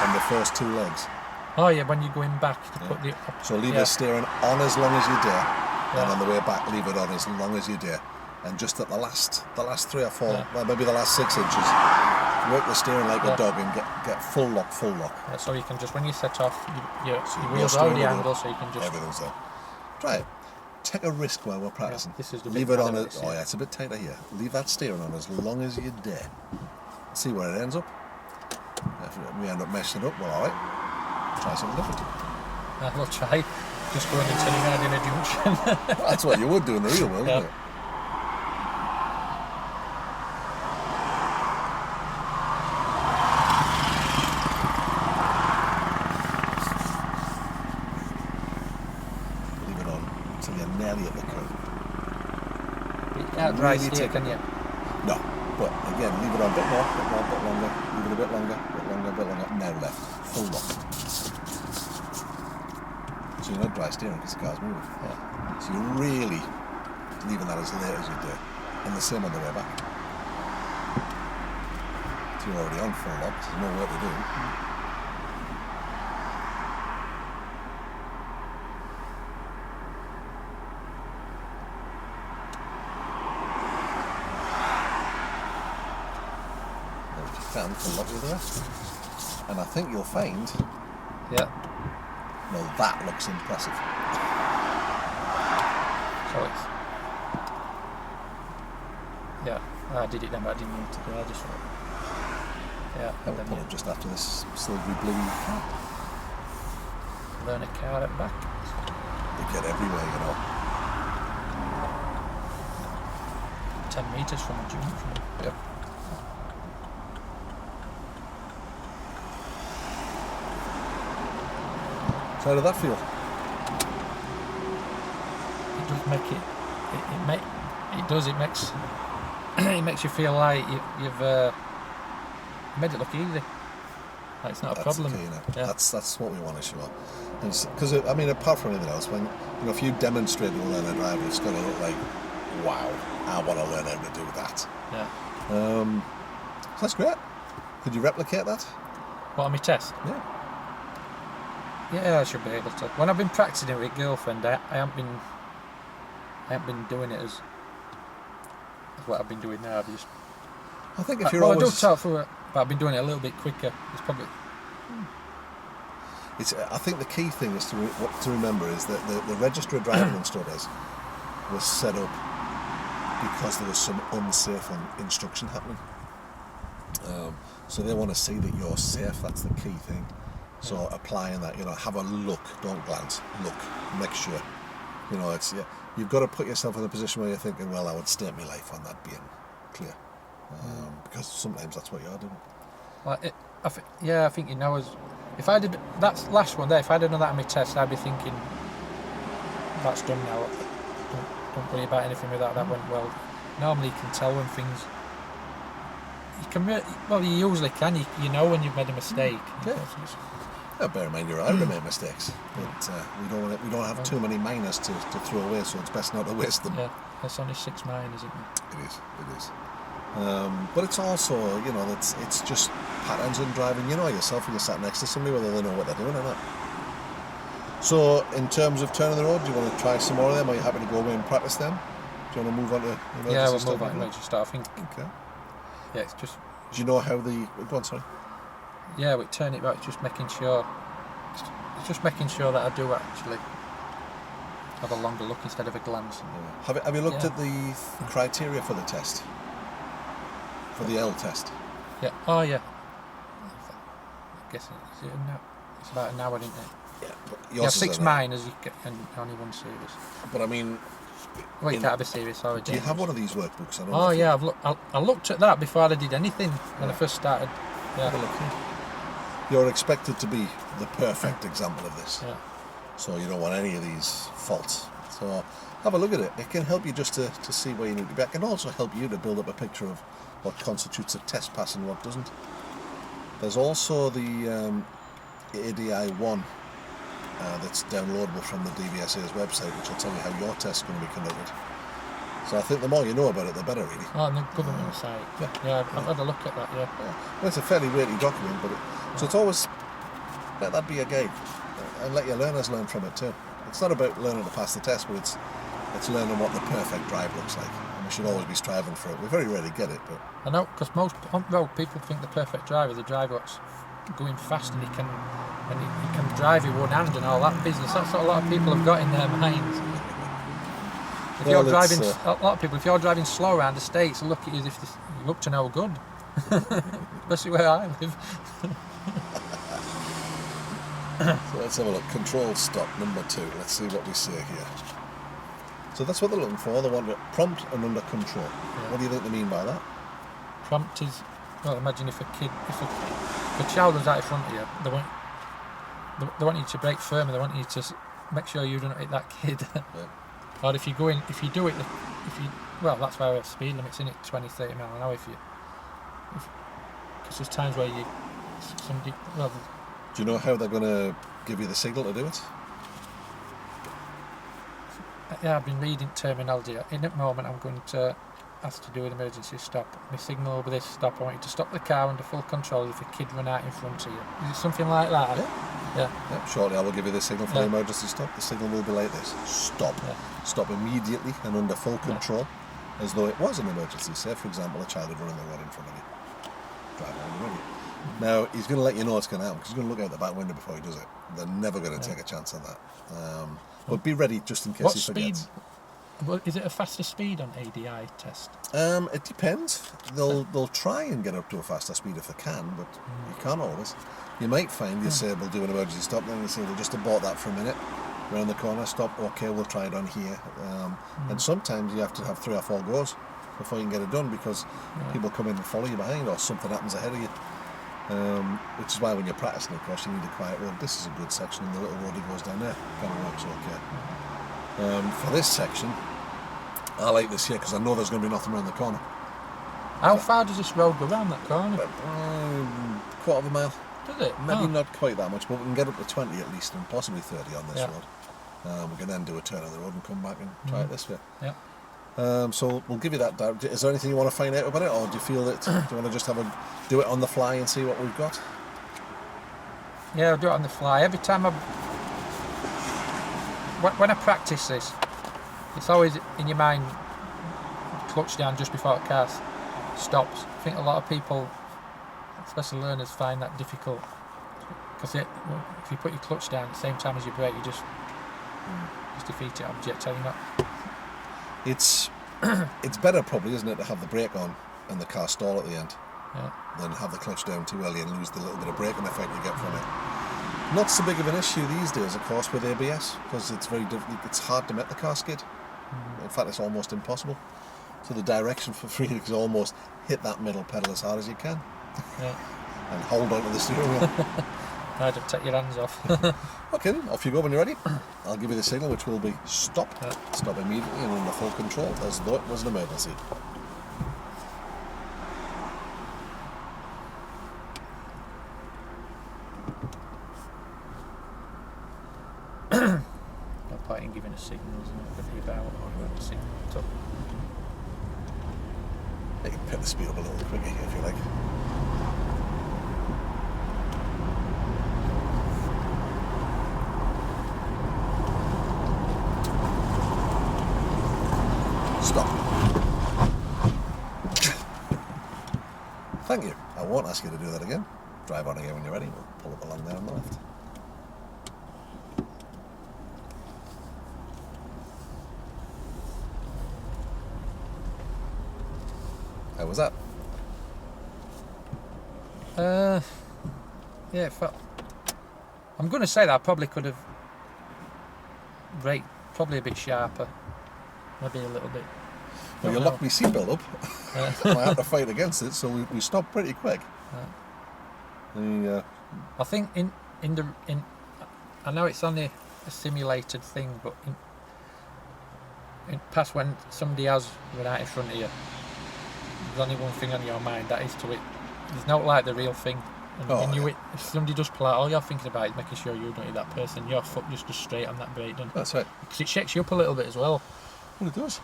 on the first 2 legs. Oh yeah, when you're going back, you put the... So leave the steering on as long as you dare, and on the way back, leave it on as long as you dare. And just at the last 3 or 4, well, maybe the last 6 inches, work the steering like a dog and get full lock. Yeah, so you can just, when you set off, your so wheels are the angle, so you can just... Everything's there. Try it. Take a risk while we're practicing. Yeah, this is the leave it on. Oh yeah, it's a bit tighter here. Leave that steering on as long as you dare. See where it ends up. If we end up messing it up, well, all right. Try something different. We'll try. Just going and turning around in a junction. Well, that's what you would do in the real world, isn't it? Leave it on until you're nearly at the curve. You can't dry steer, can you? No, but again, leave it on a bit more, bit longer, leave it a bit longer, bit longer. Now left, full lock. So you're not dry steering because the car's moving. Yeah. So you're really leaving that as late as you do. And the same on the way back. So you're already on full lock, so there's no work to do. And if you can, full lock with the rest. And I think you'll find... Yeah. Well, that looks impressive. So it's... Yeah, I did it then, but I didn't need to do it. I just thought... Yeah, And we'll pull up just after this silvery blue car. Learn a car at the back. They get everywhere, you know. 10 metres from a junction. Yep. So how did that feel? It does make it makes it makes you feel like you've made it look easy. Like it's not a problem. The key, innit? Yeah. That's what we want to show. Because I mean, apart from anything else, when if you demonstrate to learn a driver, it's going to look like, wow, I want to learn how to do that. Yeah. So that's great. Could you replicate that? What, on my test? Yeah. Yeah, I should be able to. When I've been practicing it with girlfriend, I haven't been doing it as what I've been doing now. I've just... I think if you're well, always... I don't talk through it, but I've been doing it a little bit quicker. It's probably... I think the key thing is to remember is that the register of driving instructors was set up because there was some unsafe instruction happening. So they want to see that you're safe. That's the key thing. So applying that, have a look, don't glance, look, make sure. You've got to put yourself in a position where you're thinking, well, I would stake my life on that being clear. Because sometimes that's what you're doing. Well, I think if I did that last one there, if I did that on my test, I'd be thinking, that's done now. Don't worry about anything with that. That went well. Normally, you can tell when things. You can. You usually can. You know when you've made a mistake. Yeah. Yeah, bear in mind you're allowed to make mistakes, but we don't have too many minors to throw away, so it's best not to waste them. Yeah, there's only 6 minors, isn't there? It is. But it's also, it's just patterns in driving. You know yourself when you're sat next to somebody whether they know what they're doing or not. So, in terms of turning the road, do you want to try some more of them? Are you happy to go away and practice them? Do you want to move on to emergency Yeah, we'll stuff? move on to emergency stuff. I think. Okay. Yeah, it's just. Do you know how the... Go on, sorry. Yeah, we turn it right. Just making sure. It's just making sure that I do actually have a longer look instead of a glance. Yeah. Have you looked at the criteria for the test? For the L test? Yeah. Oh, yeah. I guess it's about an hour, isn't it? Yeah. Yeah, 6 minors you get, and only 1 serious. But I mean... Well, you can't have a serious or a do you have one of these workbooks? Yeah, I looked at that before I did anything when I first started. Yeah. Have a look here. You're expected to be the perfect example of this. Yeah. So you don't want any of these faults. So have a look at it. It can help you just to see where you need to be. It can also help you to build up a picture of what constitutes a test pass and what doesn't. There's also the ADI-1 that's downloadable from the DVSA's website, which will tell you how your test's going to be conducted. So I think the more you know about it, the better, really. Oh, and the government site. Yeah, I've had a look at that, yeah. Well, it's a fairly weighty document, but so it's always, let that be a guide, and let your learners learn from it too. It's not about learning to pass the test, but it's learning what the perfect drive looks like. And we should always be striving for it. We very rarely get it, but... I know, because most on-road people think the perfect driver, the driver that's going fast and he can drive with one hand and all that business. That's what a lot of people have got in their minds. If you're driving, a lot of people, if you're driving slow around the States, look at you as if you're up to no good. Especially where I live. So let's have a look. Control stop, number 2. Let's see what we see here. So that's what they're looking for. They want it prompt and under control. Yeah. What do you think they mean by that? Prompt is, well, imagine if a child was out in front of you, they want you to brake firm and they want you to make sure you don't hit that kid. Yeah. Or if you do it, well, that's why we have speed limits in it, 20, 30 mile an hour. Because there's times where do you know how they're going to give you the signal to do it? Yeah, I've been reading terminology. In that moment, I'm going to ask to do an emergency stop. My signal will be this: stop. I want you to stop the car under full control if a kid run out in front of you. Is it something like that? Yeah. Shortly, I will give you the signal for the emergency stop. The signal will be like this: stop. Yeah. Stop immediately and under full control, as though it was an emergency. Say, for example, a child had run on the road in front of you. Drive on ready. Now, he's going to let you know what's going to happen, because he's going to look out the back window before he does it. They're never going to take a chance on that. But be ready just in case he forgets. Well, is it a faster speed on ADI test? It depends. They'll try and get up to a faster speed if they can, but you can't always. You might find you say, we'll do an emergency stop, then you say, we'll just abort that for a minute, round the corner, stop, okay, we'll try it on here. And sometimes you have to have 3 or 4 goes before you can get it done, because people come in and follow you behind, or something happens ahead of you. Which is why when you're practicing, of course, you need a quiet road. This is a good section, and the little road that goes down there kind of works okay. For this section, I like this here because I know there's going to be nothing around the corner. How far does this road go around that corner? Quarter of a mile. Does it? Maybe not quite that much, but we can get up to 20 at least, and possibly 30 on this road. We can then do a turn on the road and come back and try it this way. Yeah. So we'll give you that. Is there anything you want to find out about it, or do you feel that do you want to just do it on the fly and see what we've got? Yeah, I'll do it on the fly. Every time when I practice this, it's always in your mind, clutch down just before the car stops. I think a lot of people, especially learners, find that difficult, because if you put your clutch down at the same time as you brake, you just defeat your object, are you not? It's better probably, isn't it, to have the brake on and the car stall at the end, than have the clutch down too early and lose the little bit of braking effect you get from it. Not so big of an issue these days, of course, with ABS, because it's very difficult. It's hard to make the car skid. In fact, it's almost impossible. So the direction for freedom is almost hit that middle pedal as hard as you can, and hold on to the steering wheel. No, don't take your hands off. Okay, off you go when you're ready. I'll give you the signal, which will be stop. Stop immediately and under full control, as though it was an emergency. point in giving us signals and everything about or signal up. You can pick the speed up a little quicker if you like. Stop. Thank you. I won't ask you to do that again. Drive on again when you're ready. We'll pull up along there on the left. How was that? Yeah, it felt. I'm going to say that I probably could have braked probably a bit sharper, maybe a little bit. Well, you locked my seatbelt up. I had to fight against it, so we stopped pretty quick. I think in I know it's only a simulated thing, but in past when somebody has run out in front of you, there's only one thing on your mind, that is to it. It's not like the real thing. And if somebody does pull out, all you're thinking about is making sure you don't hit that person. Your foot just goes straight on that brake, doesn't it? That's right. Because it shakes you up a little bit as well. Well, it does.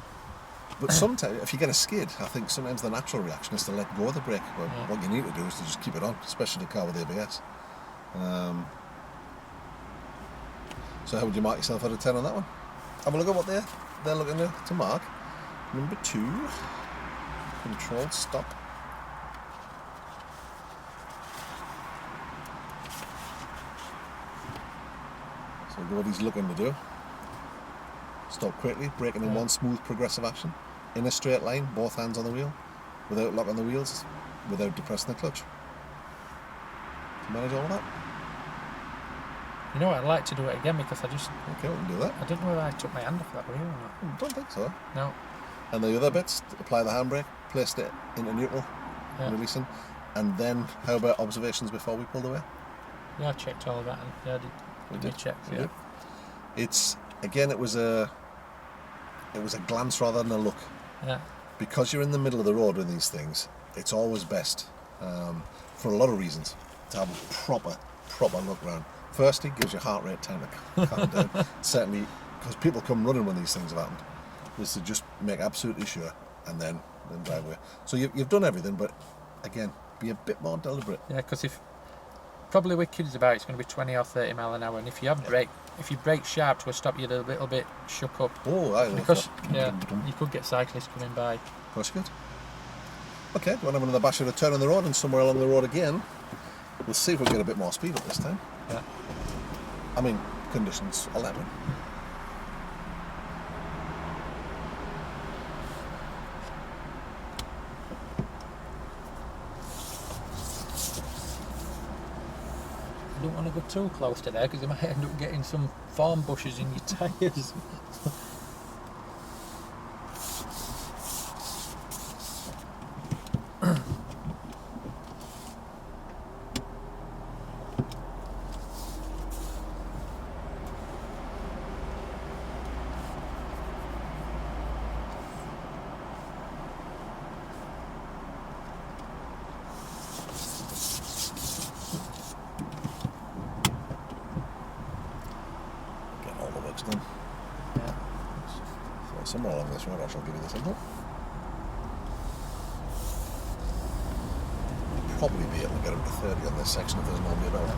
But sometimes, if you get a skid, I think sometimes the natural reaction is to let go of the brake. But what you need to do is to just keep it on, especially the car with ABS. So how would you mark yourself out of 10 on that one? Have a look at what they're looking to mark. Number 2, controlled stop. So what he's looking to do. Stop quickly, braking in one smooth progressive action, in a straight line, both hands on the wheel, without locking the wheels, without depressing the clutch. To manage all of that. You know what, I'd like to do it again because Okay, we can do that. I don't know whether I took my hand off that wheel or not. Don't think so. No. And the other bits, apply the handbrake, placed it into neutral, releasing, and then how about observations before we pulled away? Yeah, I checked all of that, and We did. Checked, We did. It's again, it was a glance rather than a look. Yeah. Because you're in the middle of the road with these things, it's always best, for a lot of reasons, to have a proper look round. Firstly, gives your heart rate time to calm down. Certainly, because people come running when these things have happened, is to just make absolutely sure and then drive away. So you've done everything, but again, be a bit more deliberate. Yeah, because probably with kids about, it's going to be 20 or 30 mile an hour, and if you brake sharp to a stop, you're a little bit shook up. Oh, I know. Because you could get cyclists coming by. Of course you could. Okay, do you want to have another bash at a turn on the road and somewhere along the road again? We'll see if we get a bit more speed up this time. Yeah. I mean, conditions 11. You don't want to go too close to there because you might end up getting some thorn bushes in your tyres. Done. Yeah. So somewhere along this road I shall give you the signal. Probably be able to get up to 30 on this section if there's nobody about.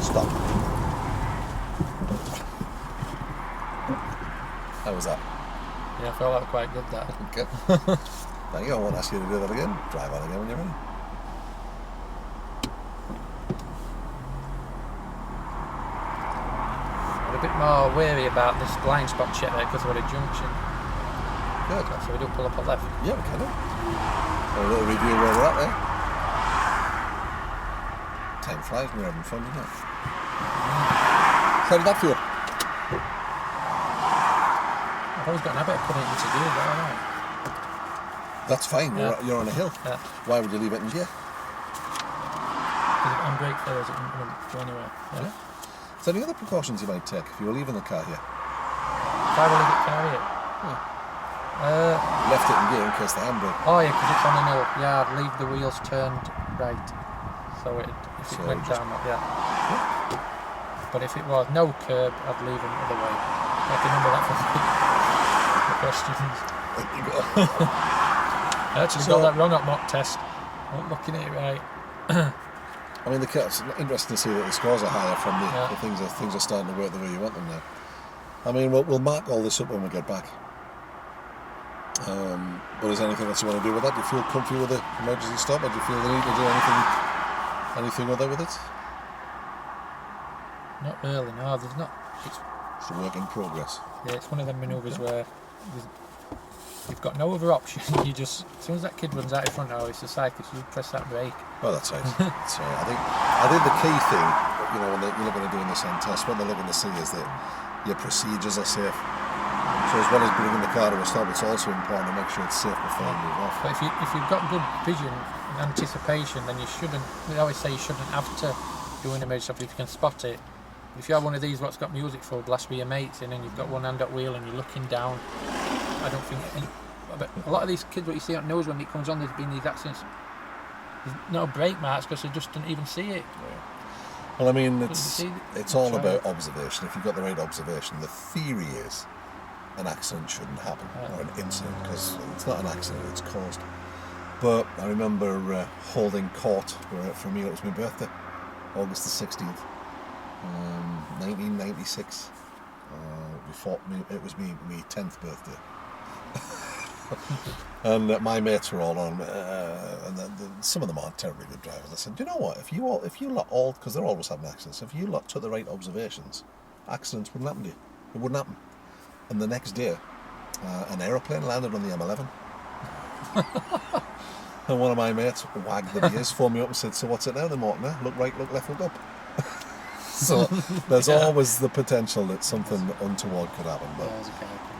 Stop. How was that? Yeah, I felt that quite good, that. Okay. Thank you. I won't ask you to do that again. Drive on again when you're ready. I'm a bit more wary about this blind spot check there because we're at a junction. Good. So we do pull up a left. Yeah, we can do. A little review where we're at there. Time flies when you're having fun, doesn't it? How did that feel? I've always got an habit of putting it into gear, is that alright? That's fine. Yeah. You're on a hill. Yeah. Why would you leave it in gear? Because on brake failures, it won't go anywhere. Yeah. So any other precautions you might take if you were leaving the car here? If I will leave it car here, Left it in gear in case the handbrake. Oh yeah, because it's on an hill. Yeah, I'd leave the wheels turned right. So if it went down, yeah. But if it was no curb, I'd leave them the other way. I can remember that for the questions. There you go. I actually got that wrong at mock test. I wasn't looking at it right. I mean, it's interesting to see that the scores are higher from the things are starting to work the way you want them now. I mean, we'll mark all this up when we get back. But is there anything else you want to do with that? Do you feel comfy with the emergency stop, or do you feel the need to do anything other with it? Not really, no. There's not. It's a work in progress. Yeah, it's one of them manoeuvres where you've got no other option. You just, as soon as that kid runs out in front of you, it's a cyclist, you press that brake. Well, that's right. That's right. I think the key thing, when you're looking at doing this on test, what they're looking to see is that your procedures are safe. So as well as bringing the car to a stop, it's also important to make sure it's safe before you move off. But if you've got good vision and anticipation, then you shouldn't. They always say you shouldn't have to do an emergency stop if you can spot it. If you have one of these, what's got music for, blast with your mates in, and you've got one hand at wheel and you're looking down, I don't think. But a lot of these kids, what you see on news when it comes on, there's been these accidents. There's no brake marks because they just didn't even see it. Yeah. Well, I mean, it's all about observation. If you've got the right observation, the theory is an accident shouldn't happen, or an incident, because it's not an accident, it's caused. But I remember holding court, where for me it was my birthday, August the 16th, 1996. It was my 10th birthday. And my mates were all on, and some of them aren't terribly good drivers. I said, you know what, if you lot all, because they're always having accidents, if you lot took the right observations, accidents wouldn't happen to you. It wouldn't happen. And the next day, an aeroplane landed on the M11. And one of my mates wagged the ears, phoned me up and said, so what's it now, the Morton? Look right, look left, look up. So there's always the potential that something untoward could happen. But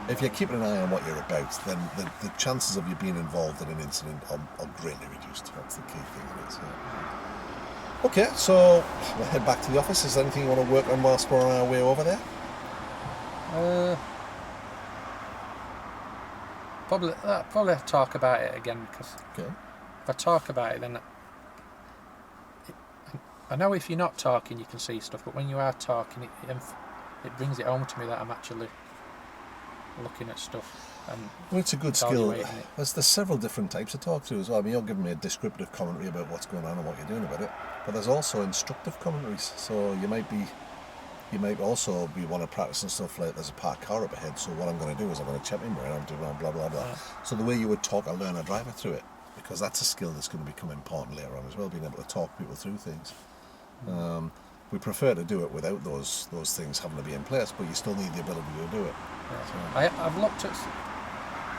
if you're keeping an eye on what you're about, then the chances of you being involved in an incident are greatly reduced. That's the key thing it is. Yeah. Okay, so we'll head back to the office. Is there anything you want to work on whilst we're on our way over there? Probably talk about it again, because if I talk about it, then I know if you're not talking you can see stuff, but when you are talking it brings it home to me that I'm actually looking at stuff. And well, it's a good skill. There's several different types of talk to as well. I mean, you're giving me a descriptive commentary about what's going on and what you're doing about it, but there's also instructive commentaries. So you might also be want to practice and stuff like there's a parked car up ahead, so what I'm going to do is I'm going to check my mirror and do blah blah blah. So the way you would talk a learner driver through it, because that's a skill that's going to become important later on as well, being able to talk people through things. We prefer to do it without those things having to be in place, but you still need the ability to do it. Yeah. So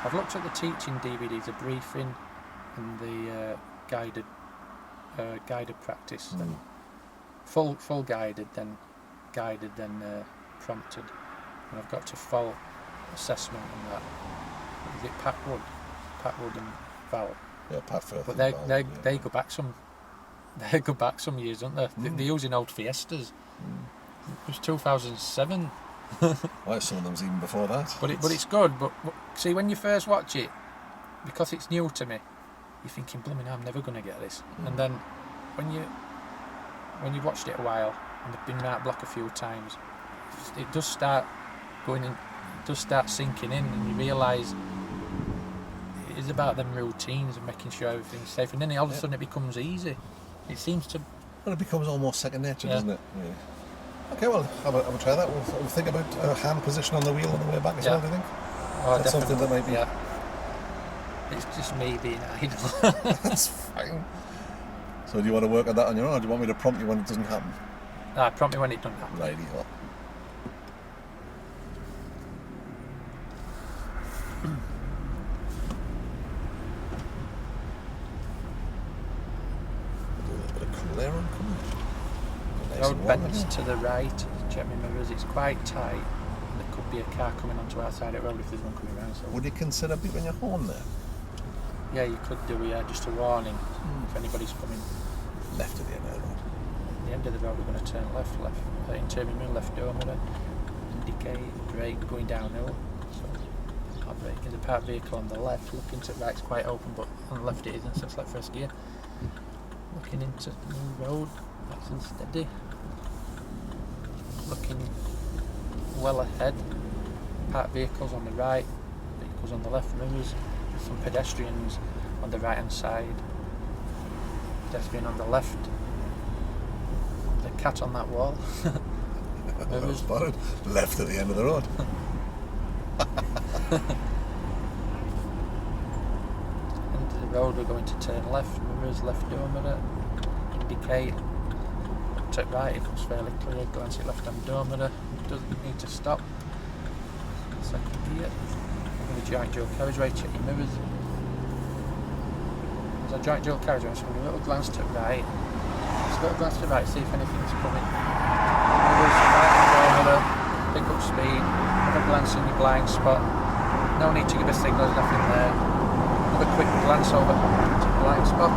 I've looked at the teaching DVDs, the briefing and the guided practice, and full guided, then prompted, and I've got to full assessment on that. Is it Patwood and Val? Yeah, Pat Firth. But they go back some. They go back some years, don't they? They're using old Fiestas. It was 2007. Well, some of them's even before that. But it's good. But see, when you first watch it, because it's new to me, you're thinking, "Blooming, I'm never going to get this." And then when you've watched it a while and they've been out block a few times, it does start going in. It does start sinking in, and you realise it is about them routines and making sure everything's safe. And then all of a sudden it becomes easy. It seems to. Well, it becomes almost second nature, doesn't it? Yeah. Okay, well, I'll try that. We'll think about hand position on the wheel on the way back as well, do you think? Oh, that's something that might be. Yeah. It's just me being idle. That's fine. So, do you want to work on that on your own, or do you want me to prompt you when it doesn't happen? No, prompt me when it doesn't happen. Righty, well. Road bends to the right, check my mirrors, it's quite tight, and there could be a car coming onto our side of the road if there's one coming around. So. Would you consider beeping your horn there? Yeah, you could do, just a warning if anybody's coming. Left of the end of the road. At the end of the road we're going to turn left, in turn my left door, I'm going to indicate, brake, going downhill. So. Not braking. There's a parked vehicle on the left. Looking to the right, it's quite open, but on the left it isn't, so it's like first gear. Looking into new road, nice and steady. Looking well ahead. Parked vehicles on the right, vehicles on the left, mirrors. Some pedestrians on the right hand side. Pedestrian on the left. The cat on that wall. Well spotted. Left at the end of the road. End of the road, we're going to turn left. Mirrors, left door mirror. Indicate. Take right if it's fairly clear. Glance at left hand door mirror. Doesn't need to stop. Second gear. I'm going to joint dual carriageway. Check your mirrors. There's a joint dual carriageway. So I'm going to little glance to the right. Just a little glance to the right. See if anything's coming. Mirrors, right hand door mirror. Pick up speed. Have a glance in your blind spot. No need to give a signal. There's nothing there. Have a quick glance over to the blind spot.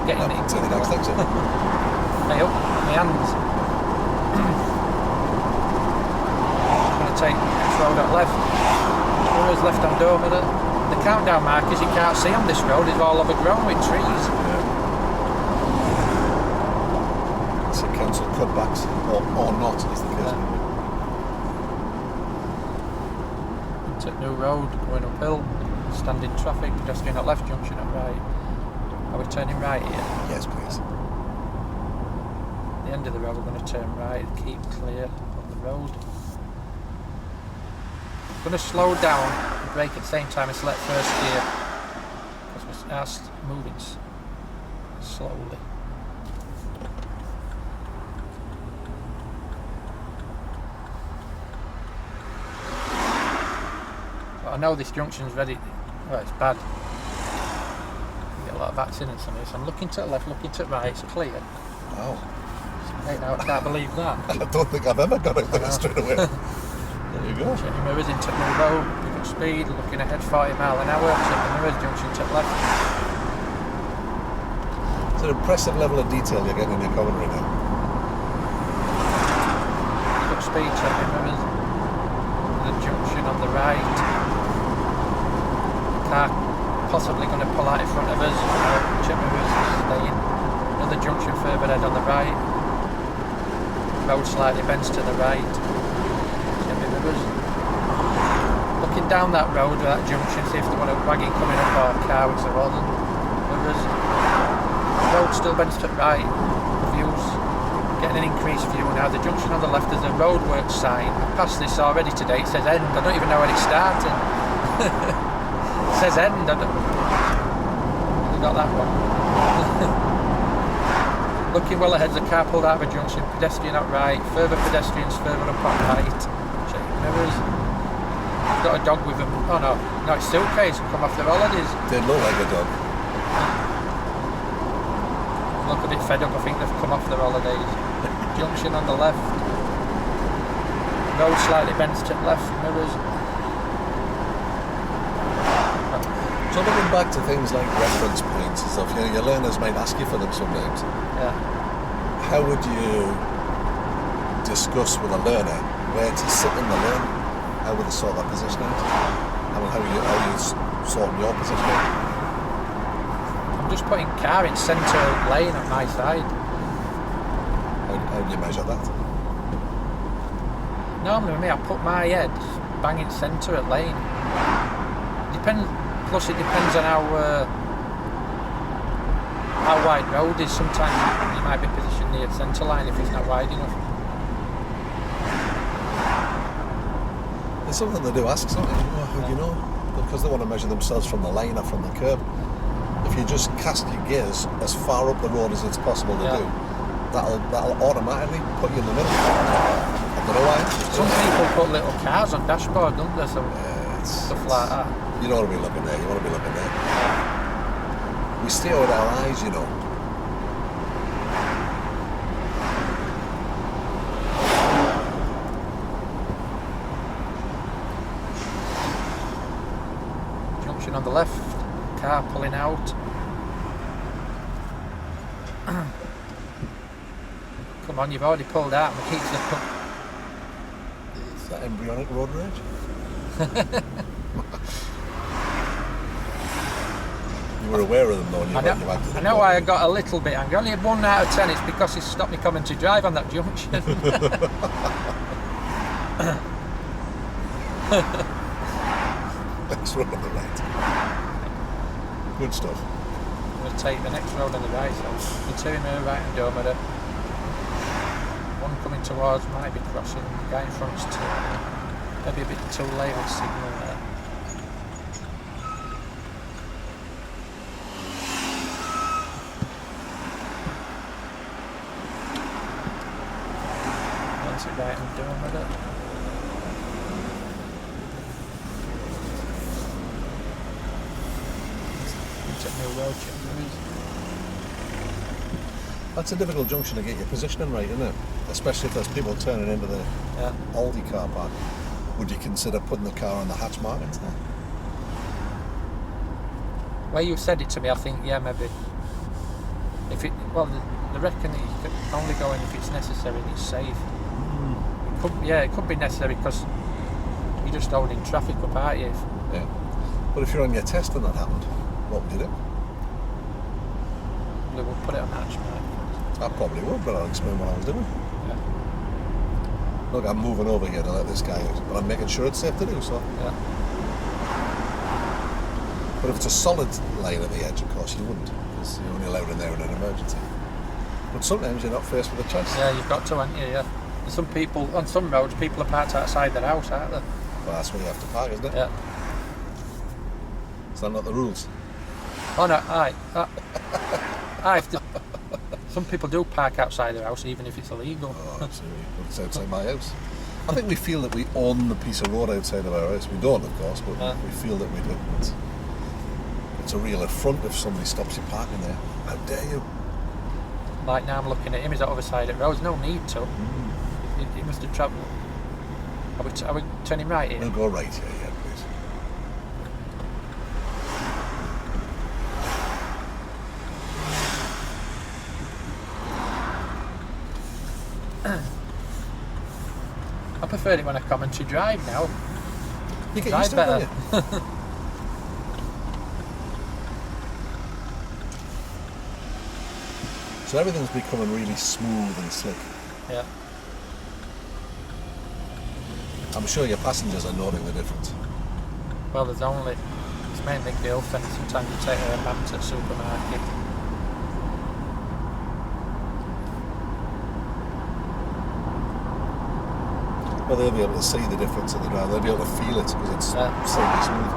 Getting it into the next exit. Hey up, my hands. I'm going to take next road at left. Mirrors left hand door mirror. The countdown markers you can't see on this road is all overgrown with trees. So cancel cutbacks or not is the case. Into new road, going uphill. Standing traffic, pedestrian at left, junction at right. Are we turning right here? Yes, please. At the end of the road, we're going to turn right, keep clear on the road. I'm going to slow down and brake at the same time and select first gear because we're asked moving slowly. But I know this junction's ready. Well, it's bad. A lot of accidents on this. I'm looking to the left, looking to the right, it's clear. Wow. Hey, now I can't believe that. I don't think I've ever got it there straight away. There you go. Check your mirrors into the road, pick up speed, looking ahead 40 mile an hour, check the mirrors, junction to the left. It's an impressive level of detail you're getting in your commentary now. Pick up speed, check your mirrors. The junction on the right. Car possibly going to pull out in front of us. Check mirrors, staying. Another junction further ahead on the right. Road slightly bends to the right. Check mirrors. Looking down that road at that junction, see if there was a wagon coming up or a car, which there wasn't. Mirrors. Road still bends to the right. Views. Getting an increased view now. The junction on the left is a roadworks sign. I passed this already today. It says end. I don't even know when it's starting. It says end. I don't... You got that one. Looking well ahead, the car pulled out of a junction. Pedestrian up right. Further pedestrians further up on right. Check mirrors. Got a dog with him. Oh no, no, it's suitcase. Come off their holidays. They look like a dog. Look a bit fed up. I think they've come off their holidays. Junction on the left. Road slightly bends to the left. Mirrors. So looking back to things like reference points and stuff, your learners might ask you for them sometimes. Yeah. How would you discuss with a learner where to sit in the lane? How would they sort that position out? And how you sort your position out? I'm just putting car in centre lane on my side. How do you measure that? Normally with me, I put my head bang in centre at lane. Plus it depends on how wide road is. Sometimes you might be positioned near the centre line if it's not wide enough. It's something they do ask something. Oh, how do you know? Because they want to measure themselves from the line or from the curb. If you just cast your gears as far up the road as it's possible to do, that'll automatically put you in the middle. I don't know why. Some people put little cars on dashboard, don't they? So stuff like that. You don't want to be looking there. You want to be looking there. We steer with our eyes, you know. Junction on the left, car pulling out. Come on, you've already pulled out. My keys are that embryonic road rage? You were aware of them though, and you went back to the I know why I got a little bit angry. I only had 1 out of 10. It's because he stopped me coming to drive on that junction. Next road on the right. Good stuff. I'm going to take the next road on the right, so the turn me right and over there. One coming towards might be crossing. The guy in front's maybe a bit too late with signal there. That's it right and over there. That's a difficult junction to get your positioning right, isn't it? Especially if there's people turning into the Aldi car park. Would you consider putting the car on the hatch market? Where you said it to me, I think, yeah, maybe. If it, well, they reckon that you could only go in if it's necessary and it's safe. It could be necessary because you're just holding traffic up, aren't you? Yeah. But if you're on your test and that happened, what would you do? We'll put it on hatch market. I probably would, but I'll explain what I was doing. Yeah. Look, I'm moving over here to let this guy out, but I'm making sure it's safe to do so. Yeah. But if it's a solid lane at the edge, of course you wouldn't, because you're only allowed in there in an emergency. But sometimes you're not faced with a choice. Yeah, you've got to, haven't you? Yeah. And some people, on some roads, people are parked outside their house, aren't they? Well, that's where you have to park, isn't it? Yeah. Is that not the rules? Oh no, some people do park outside their house even if it's illegal. Oh, absolutely. But it's outside my house. I think we feel that we own the piece of road outside of our house. We don't, of course, but we feel that we do. It's a real affront if somebody stops you parking there. How dare you? Like now I'm looking at him, he's at the other side of the road. There's no need to. He must have travelled. Are we turning right here? We'll go right here, yeah, please. I prefer it when I commentary drive now. You get Drive used to it, better. don't you? So everything's becoming really smooth and slick. Yeah. I'm sure your passengers are noting the difference. Well, it's mainly girlfriend. Sometimes you take her mum to the supermarket. Well, they'll be able to see the difference in the drive. They'll be able to feel it because it's silky smooth.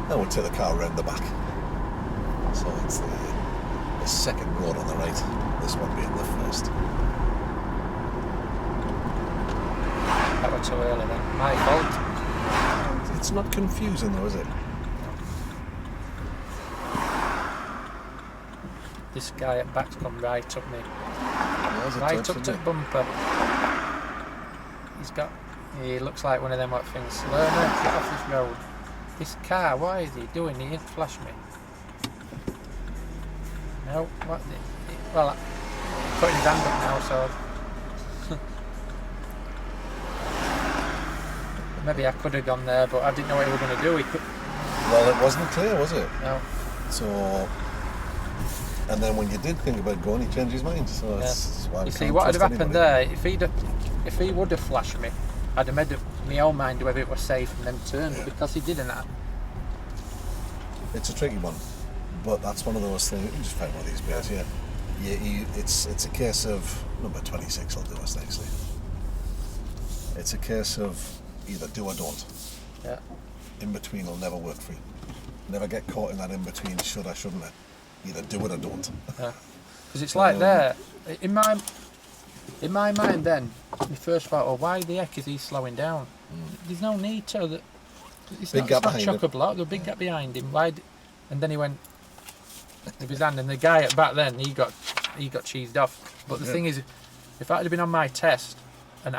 Now we'll take the car around the back. So it's the second road on the right, this one being the first. That was too early then. My fault. It's not confusing though, is it? This guy at back's come right up me. There's a Right touch, up to isn't the it? bumper. He looks like one of them what things. Learner, get off this road. This car, what is he doing? He didn't flash me. No, what? Well, he's putting his hand up now, so maybe I could have gone there, but I didn't know what he was going to do. Well, it wasn't clear, was it? No. So, and then when you did think about going, he changed his mind. So that's why we You see, can't what would trust have happened anybody. there, if he would have flashed me, I'd have made up my own mind whether it was safe and then turned, but because he didn't. It's a tricky one, but that's one of those things. You just find one of these bits, yeah. It's a case of number 26 will do us nicely. It's a case of either do or don't. Yeah. In between will never work for you. Never get caught in that in between. Should I? Shouldn't I? Either do it or don't. Yeah. Because it's like there in my mind. Then my first thought, oh, why the heck is he slowing down? There's no need to. It's Big gap not behind chock a block. There's a big gap behind him. And then he went with his hand, and the guy at back then he got cheesed off. But the thing is, if I'd have been on my test, and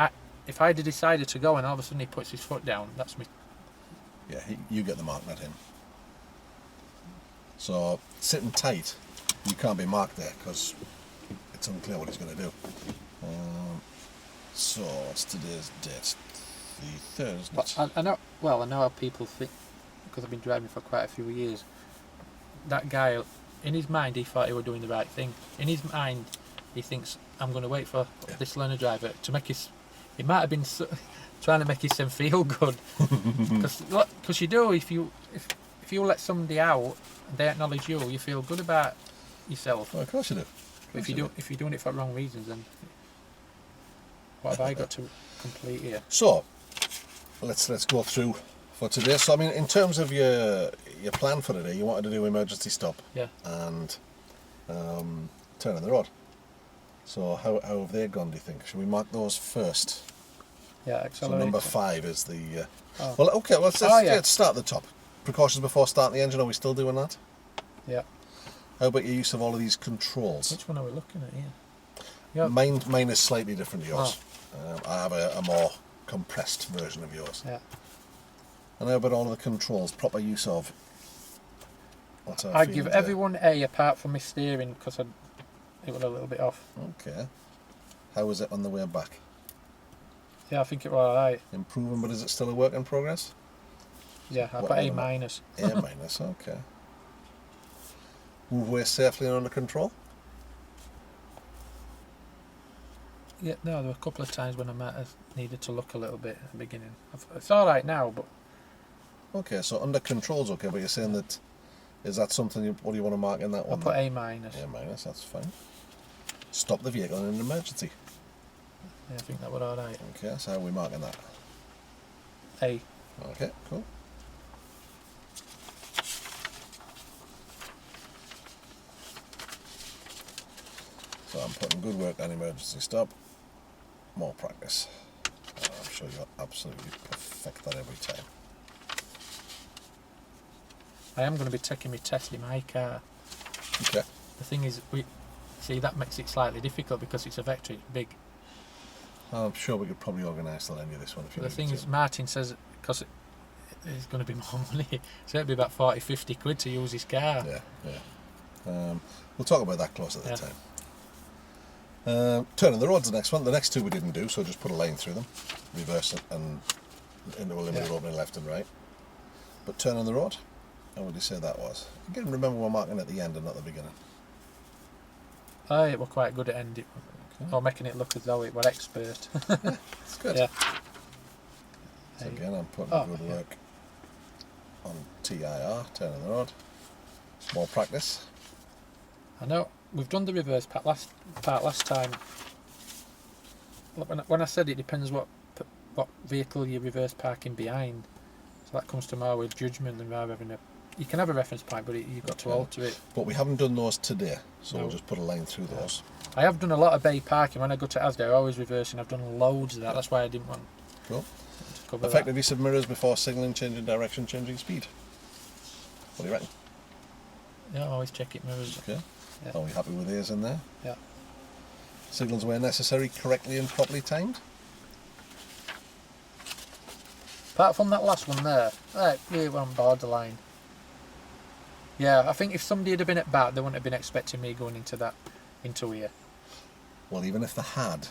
if I'd have decided to go, and all of a sudden he puts his foot down, that's me. Yeah, you get the mark, not him. So sitting tight, you can't be marked there because it's unclear what he's going to do. So what's today's date? The 3rd, isn't it? But I know. Well, I know how people think because I've been driving for quite a few years. That guy, in his mind, he thought he was doing the right thing. In his mind, he thinks, I'm going to wait for this learner driver to make his. It might have been trying to make him feel good, because you do if you let somebody out and they acknowledge you, you feel good about yourself. Oh, of course you do. But if you're doing it for wrong reasons, then what have I got to complete here? So let's go through for today. So I mean, in terms of your plan for today, you wanted to do emergency stop, and turn on the road. So how have they gone, do you think? Should we mark those first? Yeah, accelerate. So number 5 is the... Well, okay, let's start at the top. Precautions before starting the engine, are we still doing that? Yeah. How about your use of all of these controls? Which one are we looking at here? Yeah. Mine is slightly different to yours. I have a more compressed version of yours. Yeah. And how about all of the controls, proper use of? I'd give everyone A apart from my steering because it was a little bit off. Okay. How was it on the way back? Yeah, I think it was alright. Improving, but is it still a work in progress? Yeah, I put A minus. A minus, okay. Move away safely and under control? Yeah, no, there were a couple of times when I might have needed to look a little bit at the beginning. It's alright now, but... Okay, so under control's okay, but you're saying that... Is that something, what do you want to mark in that one? I'll put A minus. A minus, that's fine. Stop the vehicle in an emergency. Yeah, I think that was alright. Okay, so how are we marking that? A. Okay, cool. So I'm putting good work on emergency stop. More practice. I'm sure you'll absolutely perfect that every time. I am going to be taking my test in my car. Okay. The thing is, that makes it slightly difficult because it's a Vectra, it's big. I'm sure we could probably organise the length of this one if you But the thing to. is, Martin says, because it's going to be more money, so it'll be about 40-50 quid to use his car. Yeah. We'll talk about that closer at the time. Turning the road's the next one. The next two we didn't do, so just put a line through them. Reverse it and into a limited opening left and right. But turn on the road, how would you say that was? Again, remember we're marking at the end and not the beginning. It were quite good at ending, or making it look as though it were expert. It's good. Yeah. So again, I'm putting good work on TIR, turning the road. More practice. I know we've done the reverse part last time. When I said it depends what vehicle you're reverse parking behind, so that comes to more with judgment than rather having you can have a reference point, but you've got to alter it. But we haven't done those today, so we'll just put a line through those. I have done a lot of bay parking. When I go to Asda, I always reverse, and I've done loads of that. That's why I didn't want to cover that. Effective use of mirrors before signalling, changing direction, changing speed. What do you reckon? Yeah, I always check it mirrors. Okay. Yeah. Are we happy with these in there? Yeah. Signals where necessary, correctly and properly timed. Apart from that last one there, we were on borderline. Yeah, I think if somebody had been at bat, they wouldn't have been expecting me going into here. Well, even if they had,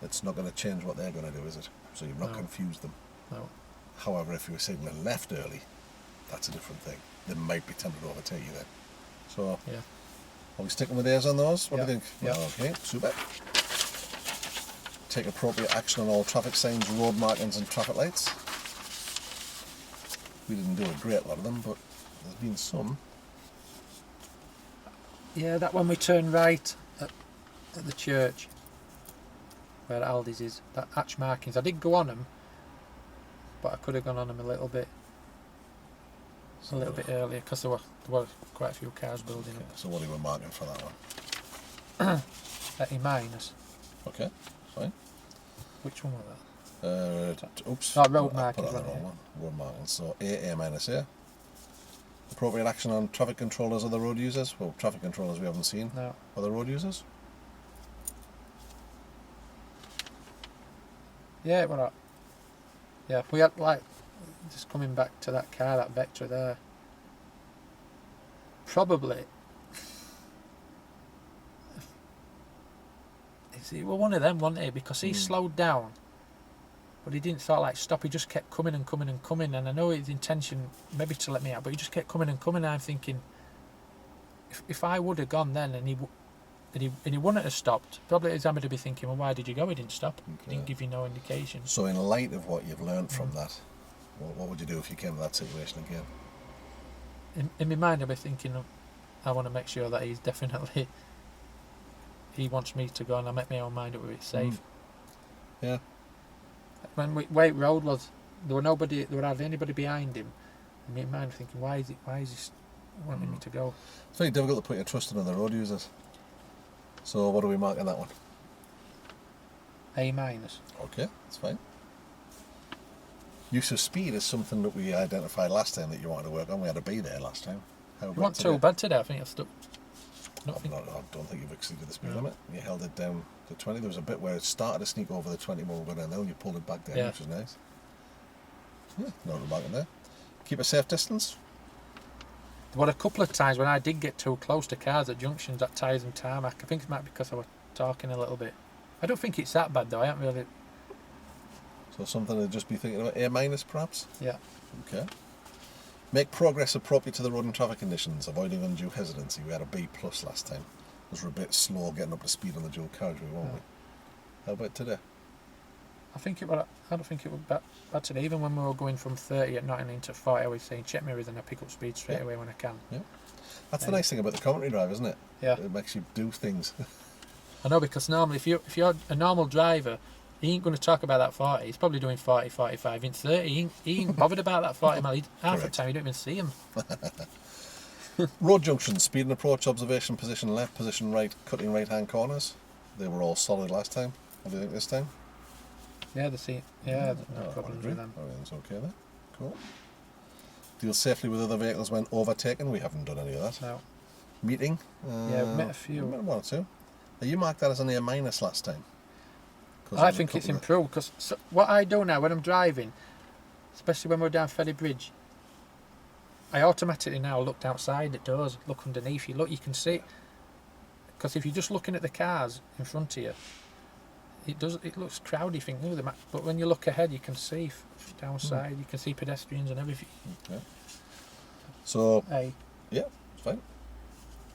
it's not going to change what they're going to do, is it? So you've not confused them. No. However, if you were signalling left early, that's a different thing. They might be tempted to overtake you then. So, are we sticking with theirs on those? What do you think? Yeah. Okay, super. Take appropriate action on all traffic signs, road markings and traffic lights. We didn't do a great lot of them, but there's been some. Yeah, that one we turn right at the church where Aldi's is, that hatch markings. I did go on them, but I could have gone on them a little bit earlier because there were quite a few cars building up. So what are we marking for that one? At A minus. Okay, fine. Which one was that? Oops. Road markings. Road markings. So A minus, yeah. Appropriate action on traffic controllers or the road users? Well, traffic controllers we haven't seen. No. Other road users? Yeah, it was right. Yeah, we had just coming back to that car, that Vectra there. probably. It was one of them, wasn't it? Because he slowed down, but he didn't sort of like stop. He just kept coming and coming and coming. And I know his intention maybe to let me out, but he just kept coming and coming. And I'm thinking, if I would have gone then and he wouldn't have stopped, probably his hammer to be thinking, well, why did you go? He didn't stop. He didn't give you no indication. So in light of what you've learned from that, what would you do if you came to that situation again? In my mind, I'd be thinking, I want to make sure that he's definitely. He wants me to go, and I make my own mind up with it safe. Yeah. When Wait Road was, there were hardly anybody behind him. In my mind, thinking, why is he wanting me to go? It's very difficult to put your trust in other road users. So what do we mark on that one? A-. Okay, that's fine. Use of speed is something that we identified last time that you wanted to work on. We had a B there last time. How You about weren't today? too bad today. I think I've stuck. I don't think you've exceeded the speed limit. You held it down to 20. There was a bit where it started to sneak over the 20 when we were down there, and you pulled it back down, which was nice. Yeah, no remark there. Keep a safe distance. There were a couple of times when I did get too close to cars at junctions at tyres and tarmac. I think it might be because I was talking a little bit. I don't think it's that bad though. I haven't really. So something to just be thinking about. A- perhaps? Yeah. Okay. Make progress appropriate to the road and traffic conditions, avoiding undue hesitancy. We had a B+ last time. We were a bit slow getting up to speed on the dual carriageway, weren't we? How about today? I don't think it was bad today. Even when we were going from 30 at Nottingham to 40, I was saying check mirrors and I pick up speed straight away when I can. Yeah. That's the nice thing about the commentary drive, isn't it? Yeah. It makes you do things. I know, because normally if you're a normal driver, he ain't going to talk about that 40. He's probably doing 40, 45. In 30, he ain't bothered about that 40 mile. Half the time you don't even see him. Road junctions, speed and approach, observation, position left, position right, cutting right hand corners. They were all solid last time. What do you think this time? Yeah, no problems with them. Everything's okay there. Cool. Deal safely with other vehicles when overtaken. We haven't done any of that. No. Meeting. Yeah, we've met a few. We met one or two. Now, you marked that as an A- last time. I think it's improved, because what I do now when I'm driving, especially when we're down Ferry Bridge, I automatically now look outside the doors, look underneath you, you can see. Because if you're just looking at the cars in front of you, it looks crowded, you think, but when you look ahead, you can see downside, you can see pedestrians and everything. Okay. So, A. Yeah, it's fine.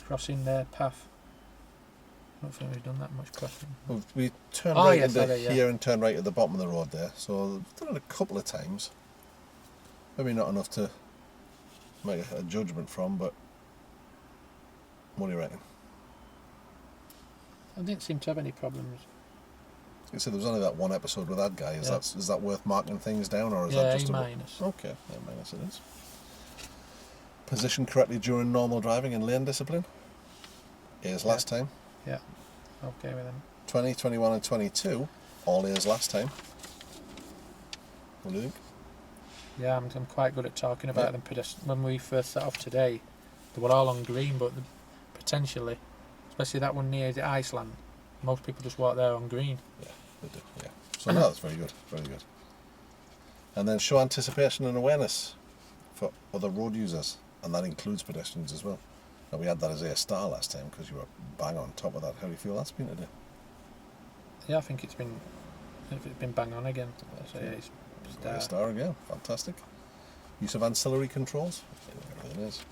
Crossing their path. I don't think we've done that much crossing. Well, we turn here and turn right at the bottom of the road there. So we've done it a couple of times. Maybe not enough to make a judgment from, but what do you reckon? I didn't seem to have any problems. You said there was only that one episode with that guy. Is that worth marking things down, or is yeah, that just A-. Okay, A- it is. Position correctly during normal driving and lane discipline. A's last time. Yeah, okay with them. 20, 21 and 22, all A's last time. What do you think? Yeah, I'm quite good at talking about them. When we first set off today, they were all on green, but potentially, especially that one near the Iceland, most people just walk there on green. Yeah, they do, yeah. So no, that's very good, very good. And then show anticipation and awareness for other road users, and that includes pedestrians as well. Now, we had that as A* last time because you were bang on top of that. How do you feel that's been today? Yeah, I think it's been bang on again. So yeah, it's A* again, fantastic. Use of ancillary controls, everything is.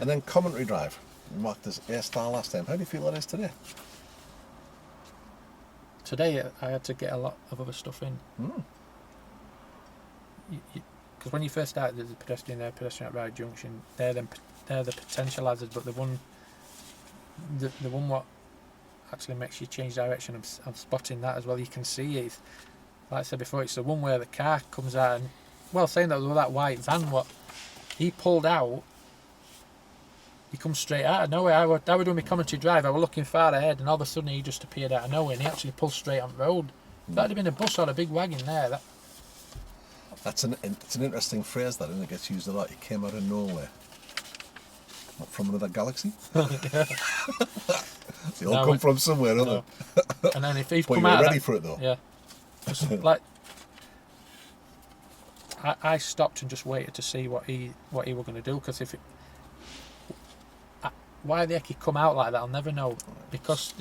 And then commentary drive, we marked as A* last time. How do you feel that is today? Today I had to get a lot of other stuff in. Because when you first start, there's a pedestrian there, pedestrian at right junction. They're the potential hazards, but the one what actually makes you change direction, I'm spotting that as well. You can see it. Like I said before, it's the one where the car comes out and, well, saying that with that white van, what he pulled out, he comes straight out of nowhere. I was doing my commentary drive, I was looking far ahead, and all of a sudden he just appeared out of nowhere, and he actually pulled straight on the road. If that had been a bus or a big wagon there, it's an interesting phrase, that, and it gets used a lot. He came out of nowhere. Not from another galaxy? They all come from somewhere, don't they? And then if he's but come you were out ready for it, though. Yeah. Just like, I stopped and just waited to see what he were going to do, because why the heck he come out like that, I'll never know. Because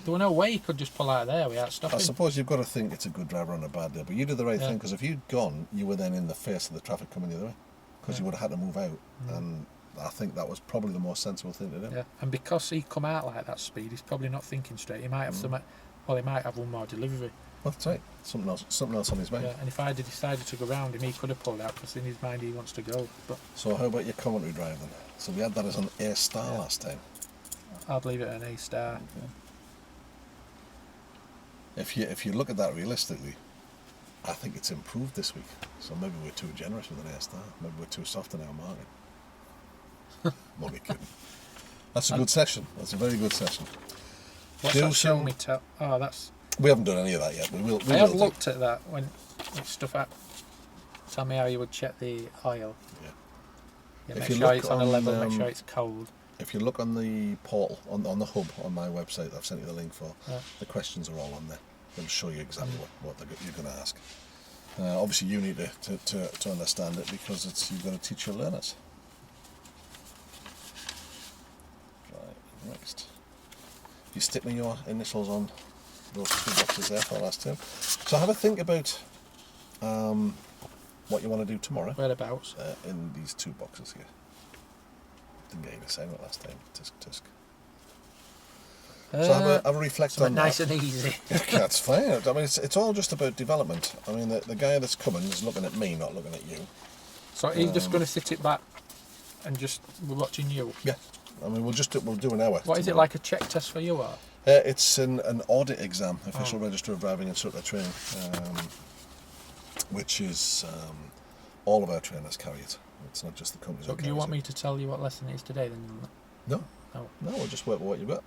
there were no way he could just pull out of there without stopping. I suppose you've got to think it's a good driver on a bad day, but you did the right Yeah. thing, because if you'd gone, you were then in the face of the traffic coming the other way, because you would have had to move out, and I think that was probably the most sensible thing to do. Yeah, and because he come out like that speed, he's probably not thinking straight. He might have he might have one more delivery. Well, that's right. Something else on his mind. Yeah, and if I had decided to go round him, he could have pulled out because in his mind he wants to go. But So how about your commentary drive then? So we had that as an A star last time. I'd leave it an A star. If you look at that realistically, I think it's improved this week. So maybe we're too generous with an A star. Maybe we're too soft in our marking. Not be kidding. That's a good session. That's a very good session. What's Do that show some- me? Oh, that's. We haven't done any of that yet. We will. I have looked at that when stuff out. Tell me how you would check the oil. Yeah. Yeah, If make you sure look it's on a level. Make on, sure it's cold. If you look on the portal, on the hub on my website, I've sent you the link for. Yeah. The questions are all on there. They'll show you exactly what you're going to ask. Obviously, you need to understand it, because you're going to teach your learners. Right, next. You stick me your initials on those 2 boxes there for last time. So have a think about what you want to do tomorrow Whereabouts? in these 2 boxes here. Didn't get you to sign it last time. Tisk. So have a reflect on nice that. and easy. That's fine. I mean, it's all just about development. I mean, the guy that's coming is looking at me, not looking at you. So he's just going to sit it back and just we're watching you. Yeah. I mean, we'll do an hour. What is it, like a check test for you or? It's an audit exam, official register of driving instructor training, which is all of our trainers carry it. It's not just the companies. So do you want me to tell you what lesson it is today then? No. No. No, we'll just work with what you've got.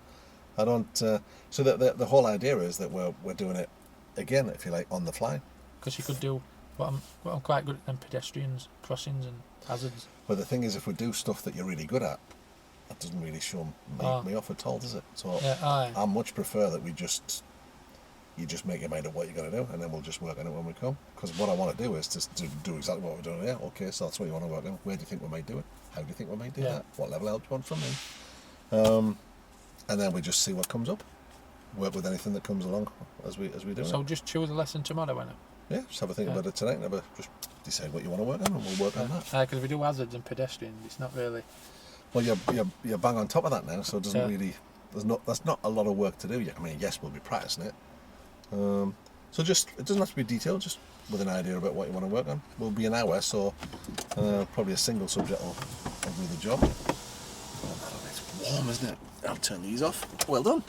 I don't. So the whole idea is that we're doing it again, if you like, on the fly. Because you could do what I'm quite good at, them pedestrians, crossings and hazards. But the thing is, if we do stuff that you're really good at, that doesn't really show me off at all, does it? So I much prefer that you just make your mind up what you're going to do, and then we'll just work on it when we come. Because what I want to do is just to do exactly what we're doing here. Okay, so that's what you want to work on. Where do you think we might do it? How do you think we might do that? What level help do you want from me? And then we just see what comes up. Work with anything that comes along as we do it. So just choose a lesson tomorrow, won't it? Yeah, just have a think about it tonight, and just decide what you want to work on, and we'll work on that. Because if we do hazards and pedestrians, it's not really. Well, you're bang on top of that now, so it doesn't really. There's not a lot of work to do yet. I mean, yes, we'll be practicing it. So it doesn't have to be detailed, just with an idea about what you want to work on. We'll be an hour, so probably a single subject will do the job. Oh, it's warm, isn't it? I'll turn these off. Well done.